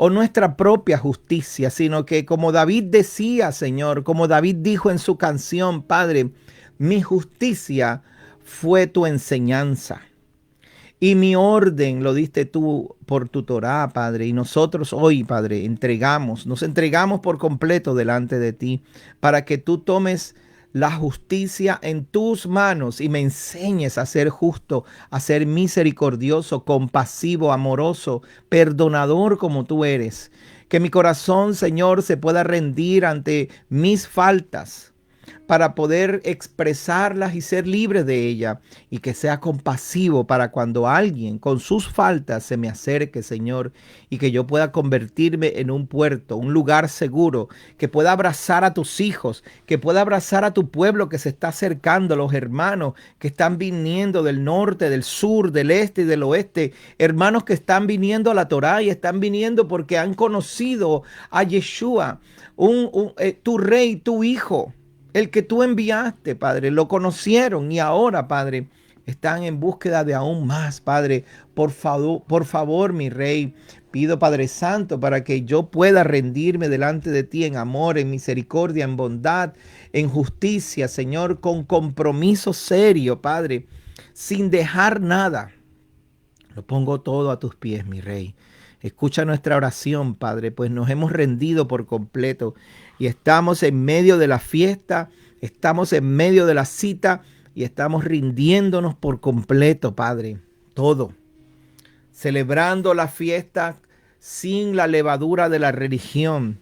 o nuestra propia justicia, sino que como David decía, Señor, como David dijo en su canción, Padre, mi justicia fue tu enseñanza. Y mi orden lo diste tú por tu Torá, Padre. Y nosotros hoy, Padre, nos entregamos por completo delante de ti para que tú tomes la justicia en tus manos y me enseñes a ser justo, a ser misericordioso, compasivo, amoroso, perdonador como tú eres. Que mi corazón, Señor, se pueda rendir ante mis faltas, para poder expresarlas y ser libre de ella, y que sea compasivo para cuando alguien con sus faltas se me acerque, Señor, y que yo pueda convertirme en un puerto, un lugar seguro, que pueda abrazar a tus hijos, que pueda abrazar a tu pueblo que se está acercando, los hermanos que están viniendo del norte, del sur, del este y del oeste, hermanos que están viniendo a la Torá y están viniendo porque han conocido a Yeshua, tu rey, tu hijo, el que tú enviaste, Padre. Lo conocieron y ahora, Padre, están en búsqueda de aún más, Padre. Por favor, mi Rey, Pido, Padre Santo, para que yo pueda rendirme delante de ti en amor, en misericordia, en bondad, en justicia, Señor, con compromiso serio, Padre, sin dejar nada. Lo pongo todo a tus pies, mi Rey. Escucha nuestra oración, Padre, pues nos hemos rendido por completo y estamos en medio de la fiesta, estamos en medio de la cita y estamos rindiéndonos por completo, Padre. Todo. Celebrando la fiesta sin la levadura de la religión.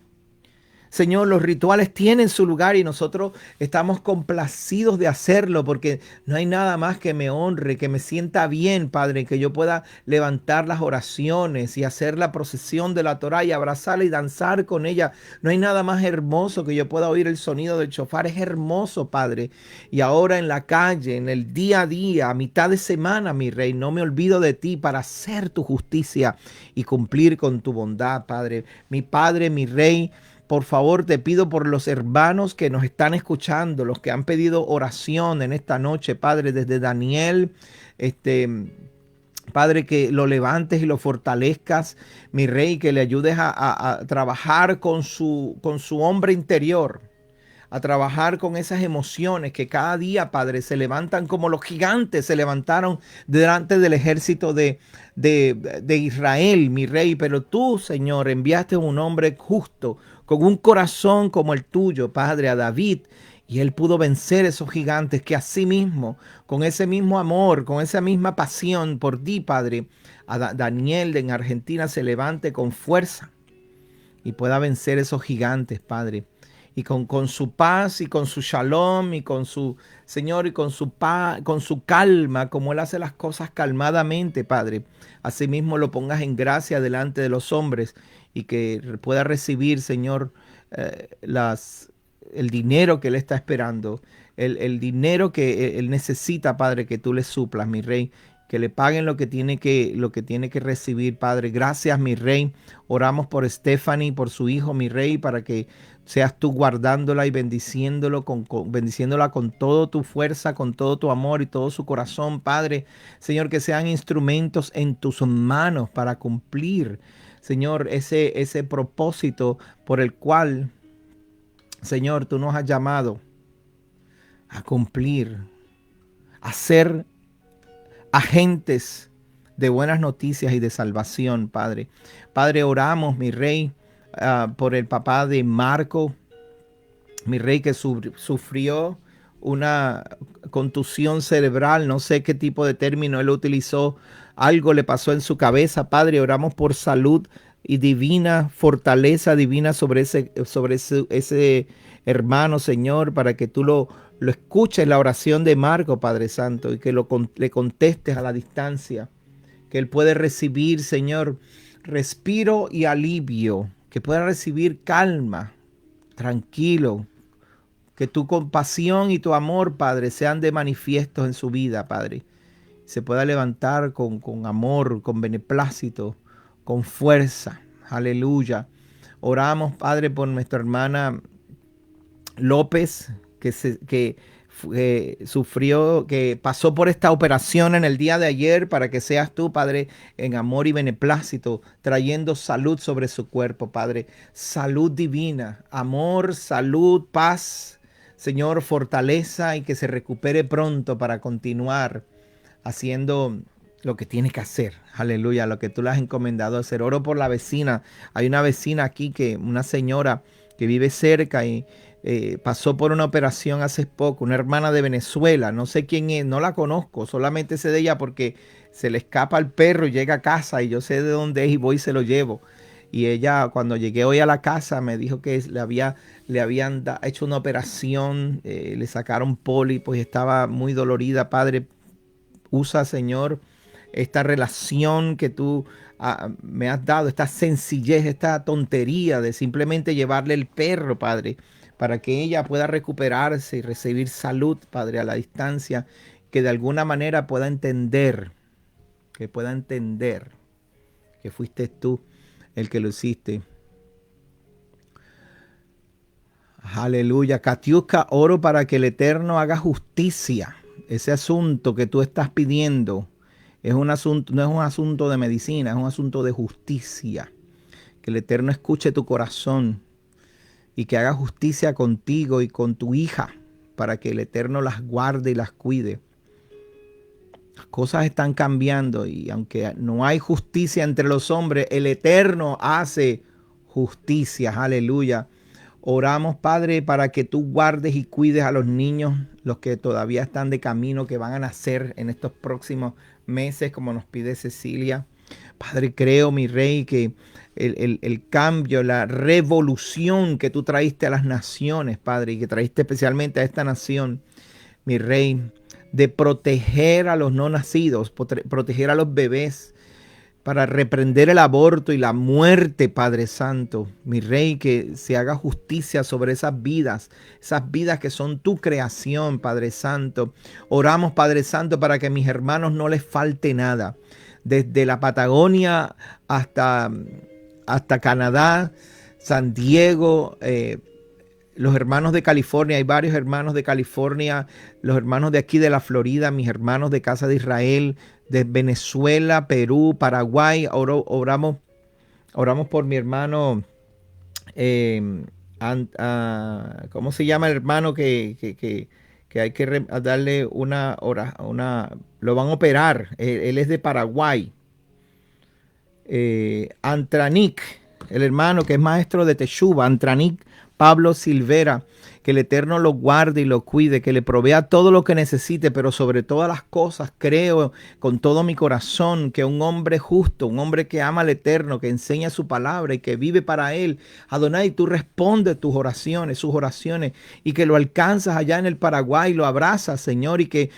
Señor, los rituales tienen su lugar y nosotros estamos complacidos de hacerlo porque no hay nada más que me honre, que me sienta bien, Padre, que yo pueda levantar las oraciones y hacer la procesión de la Torá y abrazarla y danzar con ella. No hay nada más hermoso que yo pueda oír el sonido del shofar. Es hermoso, Padre. Y ahora en la calle, en el día a día, a mitad de semana, mi Rey, no me olvido de ti para hacer tu justicia y cumplir con tu bondad, Padre. Mi Padre, mi Rey. Por favor, te pido por los hermanos que nos están escuchando, los que han pedido oración en esta noche, Padre, desde Daniel, Padre, que lo levantes y lo fortalezcas, mi Rey, que le ayudes a trabajar con su hombre interior, a trabajar con esas emociones que cada día, Padre, se levantan como los gigantes se levantaron delante del ejército de Israel, mi Rey. Pero tú, Señor, enviaste un hombre justo, con un corazón como el tuyo, Padre, a David. Y él pudo vencer esos gigantes que asimismo, con ese mismo amor, con esa misma pasión por ti, Padre, a Daniel en Argentina se levante con fuerza y pueda vencer esos gigantes, Padre. Y con su paz y con su shalom y con su Señor y con su paz, con su calma, como Él hace las cosas calmadamente, Padre. Asimismo lo pongas en gracia delante de los hombres y que pueda recibir, Señor, el dinero que Él está esperando, el dinero que Él necesita, Padre, que tú le suplas, mi Rey. Que le paguen lo que tiene que recibir, Padre. Gracias, mi Rey. Oramos por Stephanie, por su hijo, mi Rey, para que seas tú guardándola y bendiciéndola con toda tu fuerza, con todo tu amor y todo su corazón, Padre. Señor, que sean instrumentos en tus manos para cumplir, Señor, ese propósito por el cual, Señor, tú nos has llamado a cumplir, a ser agentes de buenas noticias y de salvación, Padre. Padre, oramos, mi Rey, por el papá de Marco, mi Rey, que sufrió una contusión cerebral, no sé qué tipo de término él utilizó, algo le pasó en su cabeza, Padre. Oramos por salud y divina fortaleza divina sobre ese hermano, Señor, para que tú lo escuches la oración de Marco, Padre Santo, y que le contestes a la distancia, que él puede recibir, Señor, respiro y alivio, que pueda recibir calma, tranquilo, que tu compasión y tu amor, Padre, sean de manifiestos en su vida, Padre. Se pueda levantar con amor, con beneplácito, con fuerza. Aleluya. Oramos, Padre, por nuestra hermana López, que sufrió, que pasó por esta operación en el día de ayer, para que seas tú, Padre, en amor y beneplácito, trayendo salud sobre su cuerpo, Padre. Salud divina, amor, salud, paz, Señor, fortaleza, y que se recupere pronto para continuar haciendo lo que tiene que hacer. Aleluya, lo que tú le has encomendado hacer. Oro por la vecina. Hay una vecina aquí, una señora que vive cerca y pasó por una operación hace poco, una hermana de Venezuela, no sé quién es, no la conozco, solamente sé de ella porque se le escapa el perro y llega a casa y yo sé de dónde es y voy y se lo llevo. Y ella, cuando llegué hoy a la casa, me dijo que le habían hecho una operación, le sacaron pólipos y estaba muy dolorida. Padre, usa, Señor, esta relación que tú me has dado, esta sencillez, esta tontería de simplemente llevarle el perro, Padre, para que ella pueda recuperarse y recibir salud, Padre, a la distancia, que de alguna manera pueda entender que fuiste tú el que lo hiciste. Aleluya. Katiuska, oro para que el Eterno haga justicia. Ese asunto que tú estás pidiendo, Es un asunto, no es un asunto de medicina, es un asunto de justicia. Que el Eterno escuche tu corazón y que haga justicia contigo y con tu hija, para que el Eterno las guarde y las cuide. Las cosas están cambiando y aunque no hay justicia entre los hombres, el Eterno hace justicia. Aleluya. Oramos, Padre, para que tú guardes y cuides a los niños, los que todavía están de camino, que van a nacer en estos próximos meses, como nos pide Cecilia. Padre, creo, mi Rey, que el cambio, la revolución que tú traíste a las naciones, Padre, y que traíste especialmente a esta nación, mi Rey, de proteger a los no nacidos, proteger a los bebés, para reprender el aborto y la muerte, Padre Santo. Mi Rey, que se haga justicia sobre esas vidas que son tu creación, Padre Santo. Oramos, Padre Santo, para que a mis hermanos no les falte nada. Desde la Patagonia hasta Canadá, San Diego, los hermanos de California, hay varios hermanos de California, los hermanos de aquí de la Florida, mis hermanos de Casa de Israel, de Venezuela, Perú, Paraguay. Oramos por mi hermano, ¿cómo se llama el hermano que hay que darle una hora, lo van a operar? Él es de Paraguay. Antranik, el hermano que es maestro de Teshuva, Antranik Pablo Silvera, que el Eterno lo guarde y lo cuide, que le provea todo lo que necesite, pero sobre todas las cosas creo con todo mi corazón que un hombre justo, un hombre que ama al Eterno, que enseña su palabra y que vive para Él, Adonai, tú respondes sus oraciones, y que lo alcanzas allá en el Paraguay, lo abrazas, Señor, y que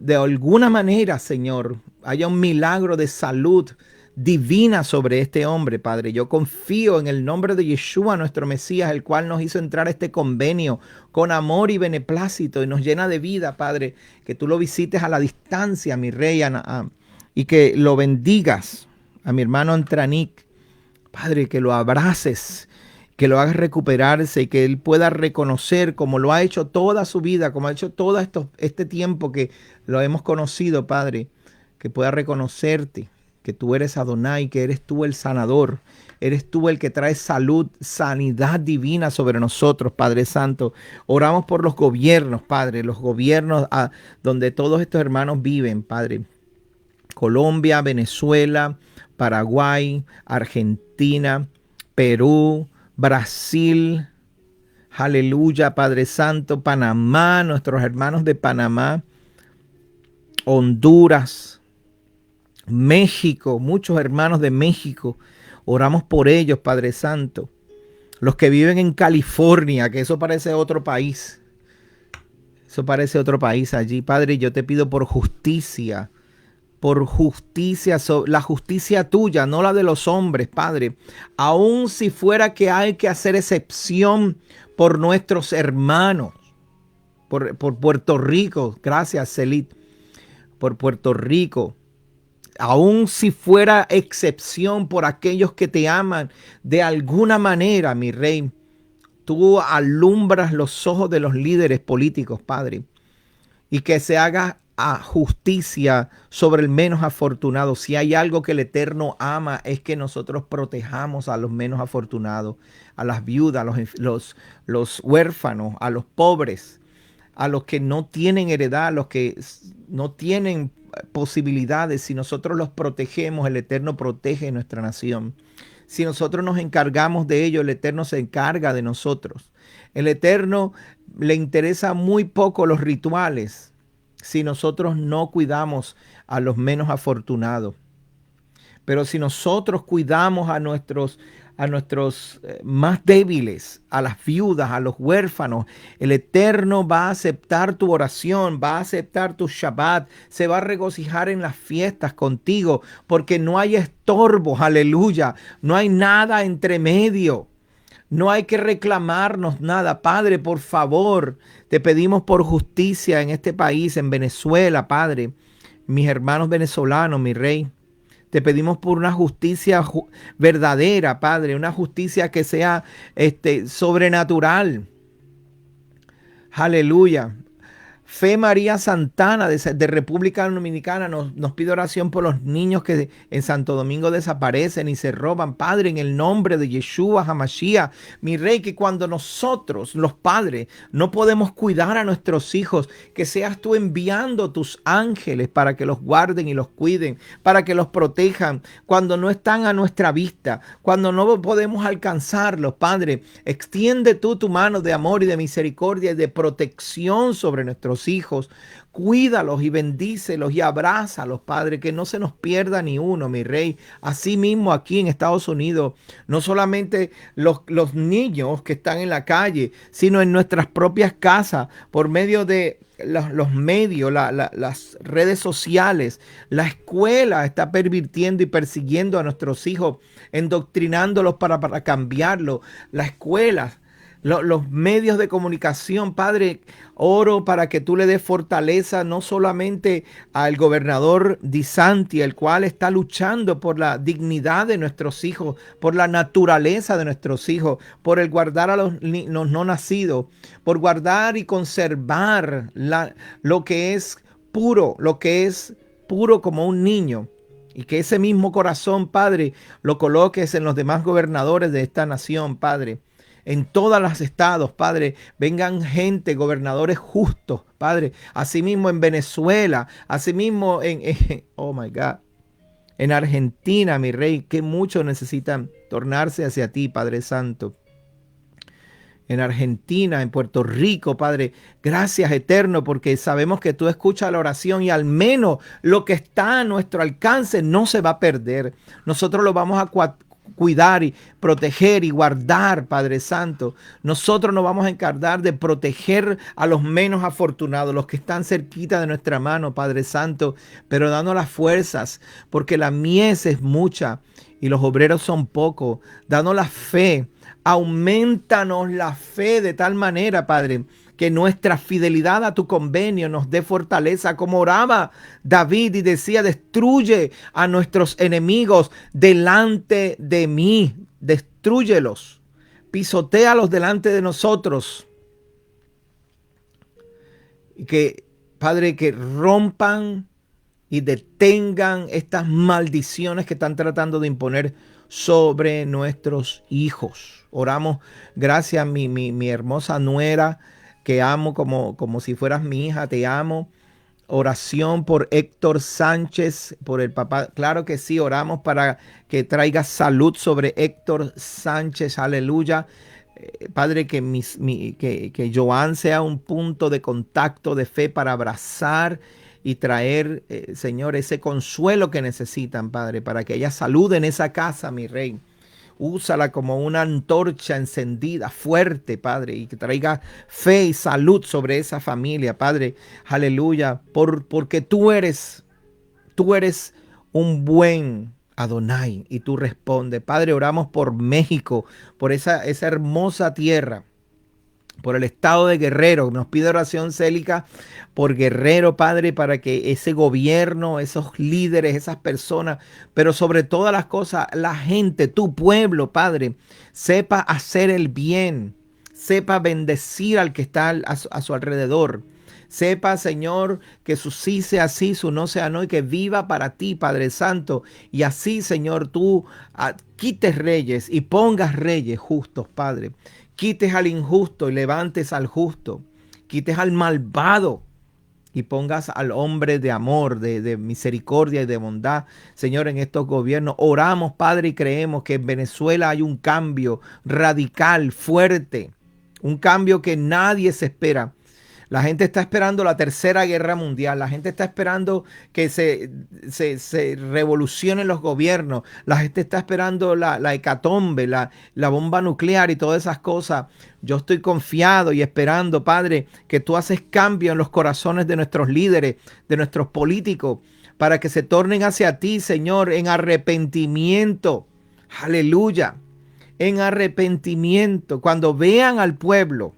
de alguna manera, Señor, haya un milagro de salud divina sobre este hombre, Padre. Yo confío en el nombre de Yeshua, nuestro Mesías, el cual nos hizo entrar a este convenio con amor y beneplácito y nos llena de vida, Padre. Que tú lo visites a la distancia, mi Rey, y que lo bendigas a mi hermano Antranik, Padre, que lo abraces, que lo hagas recuperarse y que él pueda reconocer, como lo ha hecho toda su vida, como ha hecho todo este tiempo que lo hemos conocido, Padre, que pueda reconocerte, que tú eres Adonai, que eres tú el sanador, eres tú el que trae salud, sanidad divina sobre nosotros, Padre Santo. Oramos por los gobiernos, Padre, los gobiernos donde todos estos hermanos viven, Padre. Colombia, Venezuela, Paraguay, Argentina, Perú, Brasil, aleluya, Padre Santo, Panamá, nuestros hermanos de Panamá, Honduras, México, muchos hermanos de México, oramos por ellos, Padre Santo. Los que viven en California, que eso parece otro país. Eso parece otro país allí. Padre, yo te pido por justicia, la justicia tuya, no la de los hombres, Padre. Aun si fuera que hay que hacer excepción por nuestros hermanos, por Puerto Rico, gracias, Celit, por Puerto Rico. Aun si fuera excepción por aquellos que te aman de alguna manera, mi Rey, tú alumbras los ojos de los líderes políticos, Padre, y que se haga justicia sobre el menos afortunado. Si hay algo que el Eterno ama, es que nosotros protejamos a los menos afortunados, a las viudas, los huérfanos, a los pobres, a los que no tienen heredad, a los que no tienen posibilidades. Si nosotros los protegemos, el Eterno protege nuestra nación. Si nosotros nos encargamos de ello, el Eterno se encarga de nosotros. El Eterno le interesa muy poco los rituales si nosotros no cuidamos a los menos afortunados. Pero si nosotros cuidamos a nuestros más débiles, a las viudas, a los huérfanos, el Eterno va a aceptar tu oración, va a aceptar tu Shabbat, se va a regocijar en las fiestas contigo, porque no hay estorbos, aleluya, no hay nada entre medio. No hay que reclamarnos nada. Padre, por favor, te pedimos por justicia en este país, en Venezuela, Padre, mis hermanos venezolanos, mi Rey. Te pedimos por una justicia verdadera, Padre, una justicia que sea sobrenatural. Aleluya. Fe María Santana de República Dominicana nos pide oración por los niños que en Santo Domingo desaparecen y se roban. Padre, en el nombre de Yeshua HaMashiach, mi Rey, que cuando nosotros, los padres, no podemos cuidar a nuestros hijos, que seas tú enviando tus ángeles para que los guarden y los cuiden, para que los protejan cuando no están a nuestra vista, cuando no podemos alcanzarlos. Padre, extiende tú tu mano de amor y de misericordia y de protección sobre nuestros hijos. Cuídalos y bendícelos y abrázalos, Padre, que no se nos pierda ni uno, mi Rey. Asimismo, aquí en Estados Unidos, no solamente los niños que están en la calle, sino en nuestras propias casas, por medio de los medios, las redes sociales. La escuela está pervirtiendo y persiguiendo a nuestros hijos, endoctrinándolos para cambiarlos. La escuela, los medios de comunicación, Padre, oro para que tú le des fortaleza no solamente al gobernador DeSantis, el cual está luchando por la dignidad de nuestros hijos, por la naturaleza de nuestros hijos, por el guardar a los no nacidos, por guardar y conservar lo que es puro como un niño. Y que ese mismo corazón, Padre, lo coloques en los demás gobernadores de esta nación, Padre. En todos los estados, Padre, vengan gente, gobernadores justos, Padre. Asimismo en Venezuela, asimismo oh my God, en Argentina, mi Rey, que muchos necesitan tornarse hacia ti, Padre Santo. En Argentina, en Puerto Rico, Padre, gracias eterno, porque sabemos que tú escuchas la oración y al menos lo que está a nuestro alcance no se va a perder. Nosotros lo vamos a cuidar y proteger y guardar, Padre Santo. Nosotros nos vamos a encargar de proteger a los menos afortunados, los que están cerquita de nuestra mano, Padre Santo, pero dando las fuerzas, porque la mies es mucha y los obreros son pocos. Danos la fe, aumentanos la fe de tal manera, Padre, que nuestra fidelidad a tu convenio nos dé fortaleza, como oraba David y decía: destruye a nuestros enemigos delante de mí, destrúyelos, pisotéalos delante de nosotros. Y que, Padre, que rompan y detengan estas maldiciones que están tratando de imponer sobre nuestros hijos. Oramos, gracias mi hermosa nuera, que amo como si fueras mi hija, te amo. Oración por Héctor Sánchez, por el papá. Claro que sí, oramos para que traiga salud sobre Héctor Sánchez, aleluya. Padre, que Joan sea un punto de contacto de fe para abrazar y traer, Señor, ese consuelo que necesitan, Padre, para que haya salud en esa casa, mi Rey. Úsala como una antorcha encendida, fuerte, Padre, y que traiga fe y salud sobre esa familia, Padre. Aleluya, porque tú eres un buen Adonai y tú respondes. Padre, oramos por México, por esa hermosa tierra, por el estado de Guerrero. Nos pide oración Célica por Guerrero, Padre, para que ese gobierno, esos líderes, esas personas, pero sobre todas las cosas, la gente, tu pueblo, Padre, sepa hacer el bien, sepa bendecir al que está a su alrededor. Sepa, Señor, que su sí sea sí, su no sea no, y que viva para ti, Padre Santo. Y así, Señor, tú quites reyes y pongas reyes justos, Padre. Quites al injusto y levantes al justo. Quites al malvado y pongas al hombre de amor, de misericordia y de bondad, Señor, en estos gobiernos. Oramos, Padre, y creemos que en Venezuela hay un cambio radical, fuerte. Un cambio que nadie se espera. La gente está esperando la tercera guerra mundial. La gente está esperando que se revolucionen los gobiernos. La gente está esperando la hecatombe, la bomba nuclear y todas esas cosas. Yo estoy confiado y esperando, Padre, que tú haces cambio en los corazones de nuestros líderes, de nuestros políticos, para que se tornen hacia ti, Señor, en arrepentimiento. Aleluya. En arrepentimiento. Cuando vean al pueblo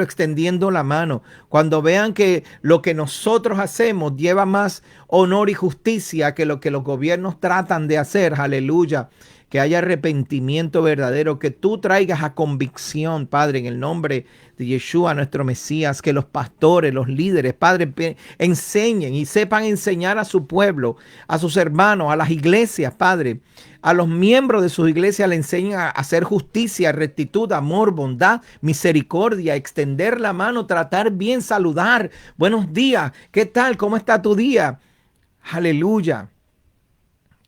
extendiendo la mano, cuando vean que lo que nosotros hacemos lleva más honor y justicia que lo que los gobiernos tratan de hacer, aleluya, que haya arrepentimiento verdadero, que tú traigas a convicción, Padre, en el nombre de Yeshua, nuestro Mesías, que los pastores, los líderes, Padre, enseñen y sepan enseñar a su pueblo, a sus hermanos, a las iglesias, Padre, a los miembros de sus iglesias le enseñan a hacer justicia, rectitud, amor, bondad, misericordia, extender la mano, tratar bien, saludar. Buenos días, ¿qué tal? ¿Cómo está tu día? Aleluya.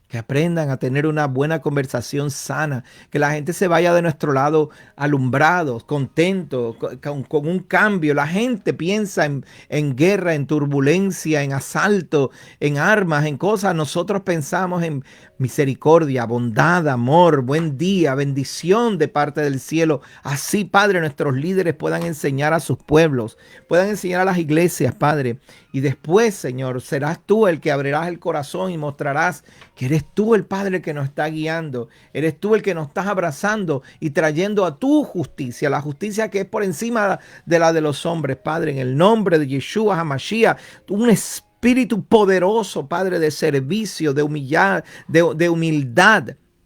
Que aprendan a tener una buena conversación sana, que la gente se vaya de nuestro lado alumbrados, contentos, con un cambio. La gente piensa en guerra, en turbulencia, en asalto, en armas, en cosas. Nosotros pensamos en misericordia, bondad, amor, buen día, bendición de parte del cielo. Así, Padre, nuestros líderes puedan enseñar a sus pueblos, puedan enseñar a las iglesias, Padre. Y después, Señor, serás tú el que abrirás el corazón y mostrarás que eres tú el Padre que nos está guiando. Eres tú el que nos estás abrazando y trayendo a tu justicia, la justicia que es por encima de la de los hombres, Padre, en el nombre de Yeshua HaMashiach, un espíritu poderoso, Padre, de servicio, de humildad,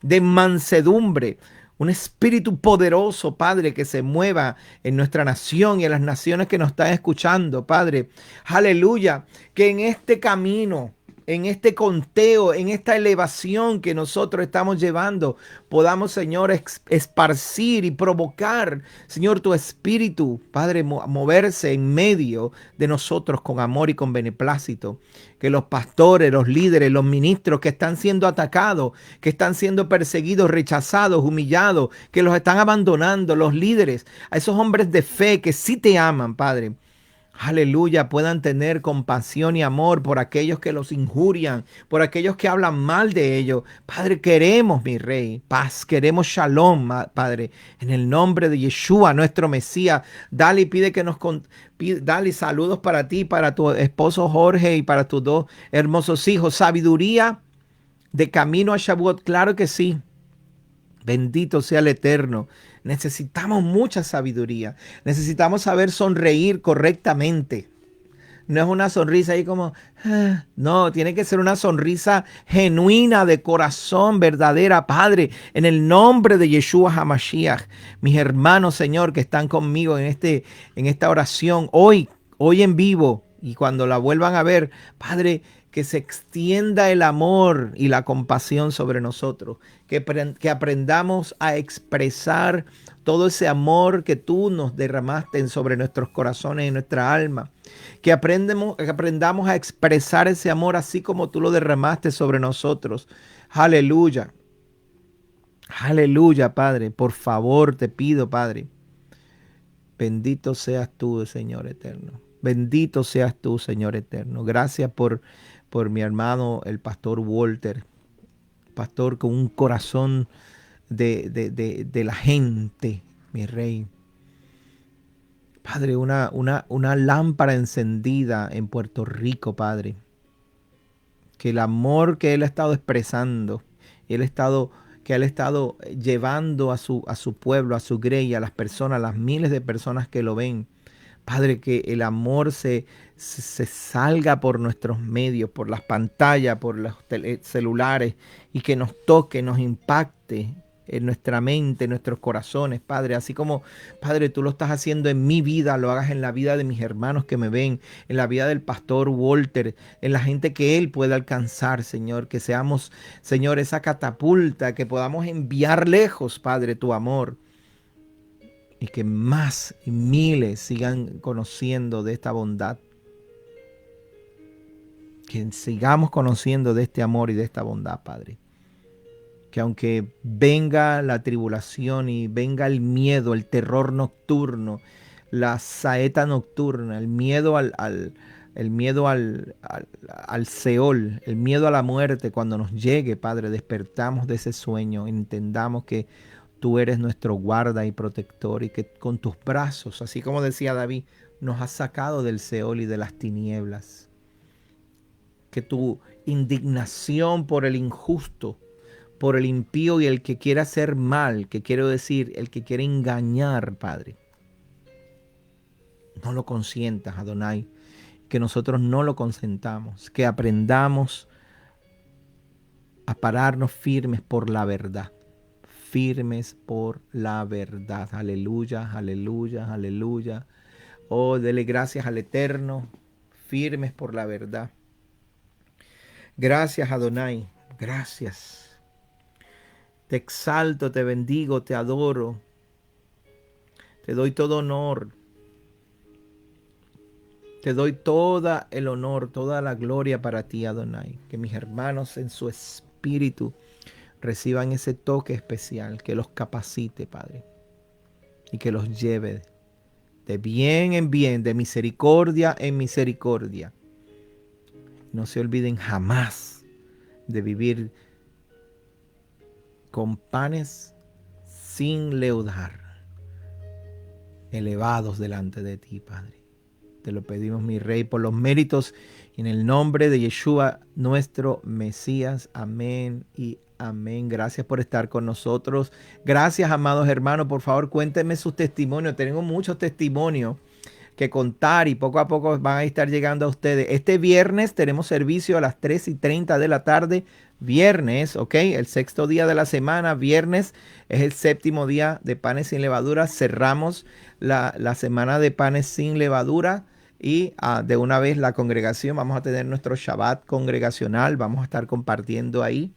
de mansedumbre. Un espíritu poderoso, Padre, que se mueva en nuestra nación y en las naciones que nos están escuchando, Padre. Aleluya. Que en este camino, en este conteo, en esta elevación que nosotros estamos llevando, podamos, Señor, esparcir y provocar, Señor, tu espíritu, Padre, moverse en medio de nosotros con amor y con beneplácito. Que los pastores, los líderes, los ministros que están siendo atacados, que están siendo perseguidos, rechazados, humillados, que los están abandonando, los líderes, a esos hombres de fe que sí te aman, Padre. Aleluya, puedan tener compasión y amor por aquellos que los injurian, por aquellos que hablan mal de ellos. Padre, queremos, mi Rey, paz, queremos shalom, Padre, en el nombre de Yeshua, nuestro Mesías. Dale y pide que dale saludos para ti, para tu esposo Jorge y para tus dos hermosos hijos. Sabiduría de camino a Shavuot, claro que sí. Bendito sea el Eterno. Necesitamos mucha sabiduría. Necesitamos saber sonreír correctamente. No es una sonrisa ahí como, no, tiene que ser una sonrisa genuina, de corazón, verdadera, Padre, en el nombre de Yeshua HaMashiach. Mis hermanos, Señor, que están conmigo en esta oración, hoy en vivo, y cuando la vuelvan a ver, Padre, que se extienda el amor y la compasión sobre nosotros, que aprendamos a expresar todo ese amor que tú nos derramaste sobre nuestros corazones y nuestra alma, que aprendamos a expresar ese amor así como tú lo derramaste sobre nosotros. Aleluya, aleluya, Padre, por favor te pido, Padre, bendito seas tú, Señor eterno. Bendito seas tú, Señor eterno. Gracias por mi hermano, el pastor Walter, pastor con un corazón de la gente, mi Rey. Padre, una lámpara encendida en Puerto Rico, Padre. Que el amor que Él ha estado expresando, que Él ha estado llevando a su pueblo, a su grey, a las personas, a las miles de personas que lo ven. Padre, que el amor se salga por nuestros medios, por las pantallas, por los celulares, y que nos toque, nos impacte en nuestra mente, en nuestros corazones, Padre. Así como, Padre, tú lo estás haciendo en mi vida, lo hagas en la vida de mis hermanos que me ven, en la vida del pastor Walter, en la gente que él pueda alcanzar, Señor. Que seamos, Señor, esa catapulta, que podamos enviar lejos, Padre, tu amor. Y que más y miles sigan conociendo de esta bondad. Que sigamos conociendo de este amor y de esta bondad, Padre. Que aunque venga la tribulación y venga el miedo, el terror nocturno, la saeta nocturna, el miedo al Seol, el miedo a la muerte, cuando nos llegue, Padre, despertamos de ese sueño, entendamos que tú eres nuestro guarda y protector, y que con tus brazos, así como decía David, nos has sacado del Seol y de las tinieblas. Que tu indignación por el injusto, por el impío y el que quiere hacer mal, que quiero decir, el que quiere engañar, Padre, no lo consientas, Adonai. Que nosotros no lo consentamos, que aprendamos a pararnos firmes por la verdad. firmes por la verdad. Aleluya, aleluya, aleluya. Oh, dele gracias al Eterno, firmes por la verdad. Gracias, Adonai, gracias. Te exalto, te bendigo, te adoro. Te doy todo honor. Te doy todo el honor, toda la gloria para ti, Adonai. Que mis hermanos en su espíritu reciban ese toque especial, que los capacite, Padre, y que los lleve de bien en bien, de misericordia en misericordia. No se olviden jamás de vivir con panes sin leudar, elevados delante de ti, Padre. Te lo pedimos, mi Rey, por los méritos en el nombre de Yeshua, nuestro Mesías. Amén y amén. Gracias por estar con nosotros. Gracias, amados hermanos. Por favor, cuéntenme sus testimonios. Tenemos muchos testimonios que contar y poco a poco van a estar llegando a ustedes. Este viernes tenemos servicio a las 3:30 de la tarde. Viernes, ¿ok? El sexto día de la semana. Viernes es el séptimo día de panes sin levadura. Cerramos la semana de panes sin levadura. Y de una vez la congregación, vamos a tener nuestro Shabbat congregacional. Vamos a estar compartiendo ahí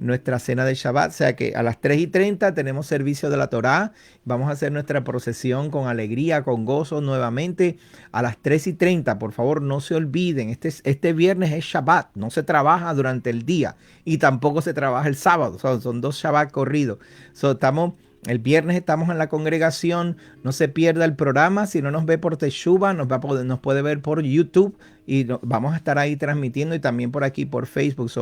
nuestra cena de Shabbat, o sea que a las 3:30 tenemos servicio de la Torá, vamos a hacer nuestra procesión con alegría, con gozo nuevamente a las 3:30, por favor no se olviden, este viernes es Shabbat, no se trabaja durante el día y tampoco se trabaja el sábado, son dos Shabbat corridos, el viernes estamos en la congregación, no se pierda el programa, si no nos ve por Teshuva, nos puede ver por YouTube y vamos a estar ahí transmitiendo y también por aquí por Facebook.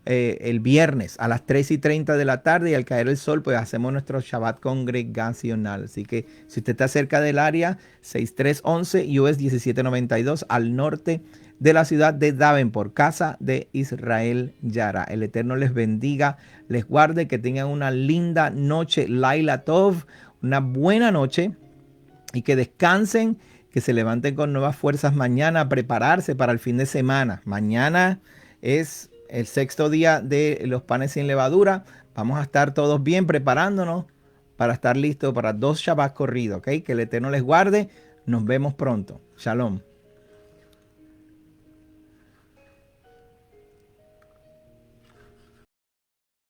El viernes a las 3:30 de la tarde y al caer el sol, pues hacemos nuestro Shabbat congregacional. Así que si usted está cerca del área, 6311 US 1792 al norte de la ciudad de Davenport, casa de Israel Yara. El Eterno les bendiga, les guarde, que tengan una linda noche, Laila Tov, una buena noche y que descansen, que se levanten con nuevas fuerzas mañana a prepararse para el fin de semana. Mañana es el sexto día de los panes sin levadura. Vamos a estar todos bien preparándonos para estar listos para 2 Shabbat corridos, ¿ok? Que el Eterno les guarde. Nos vemos pronto. Shalom.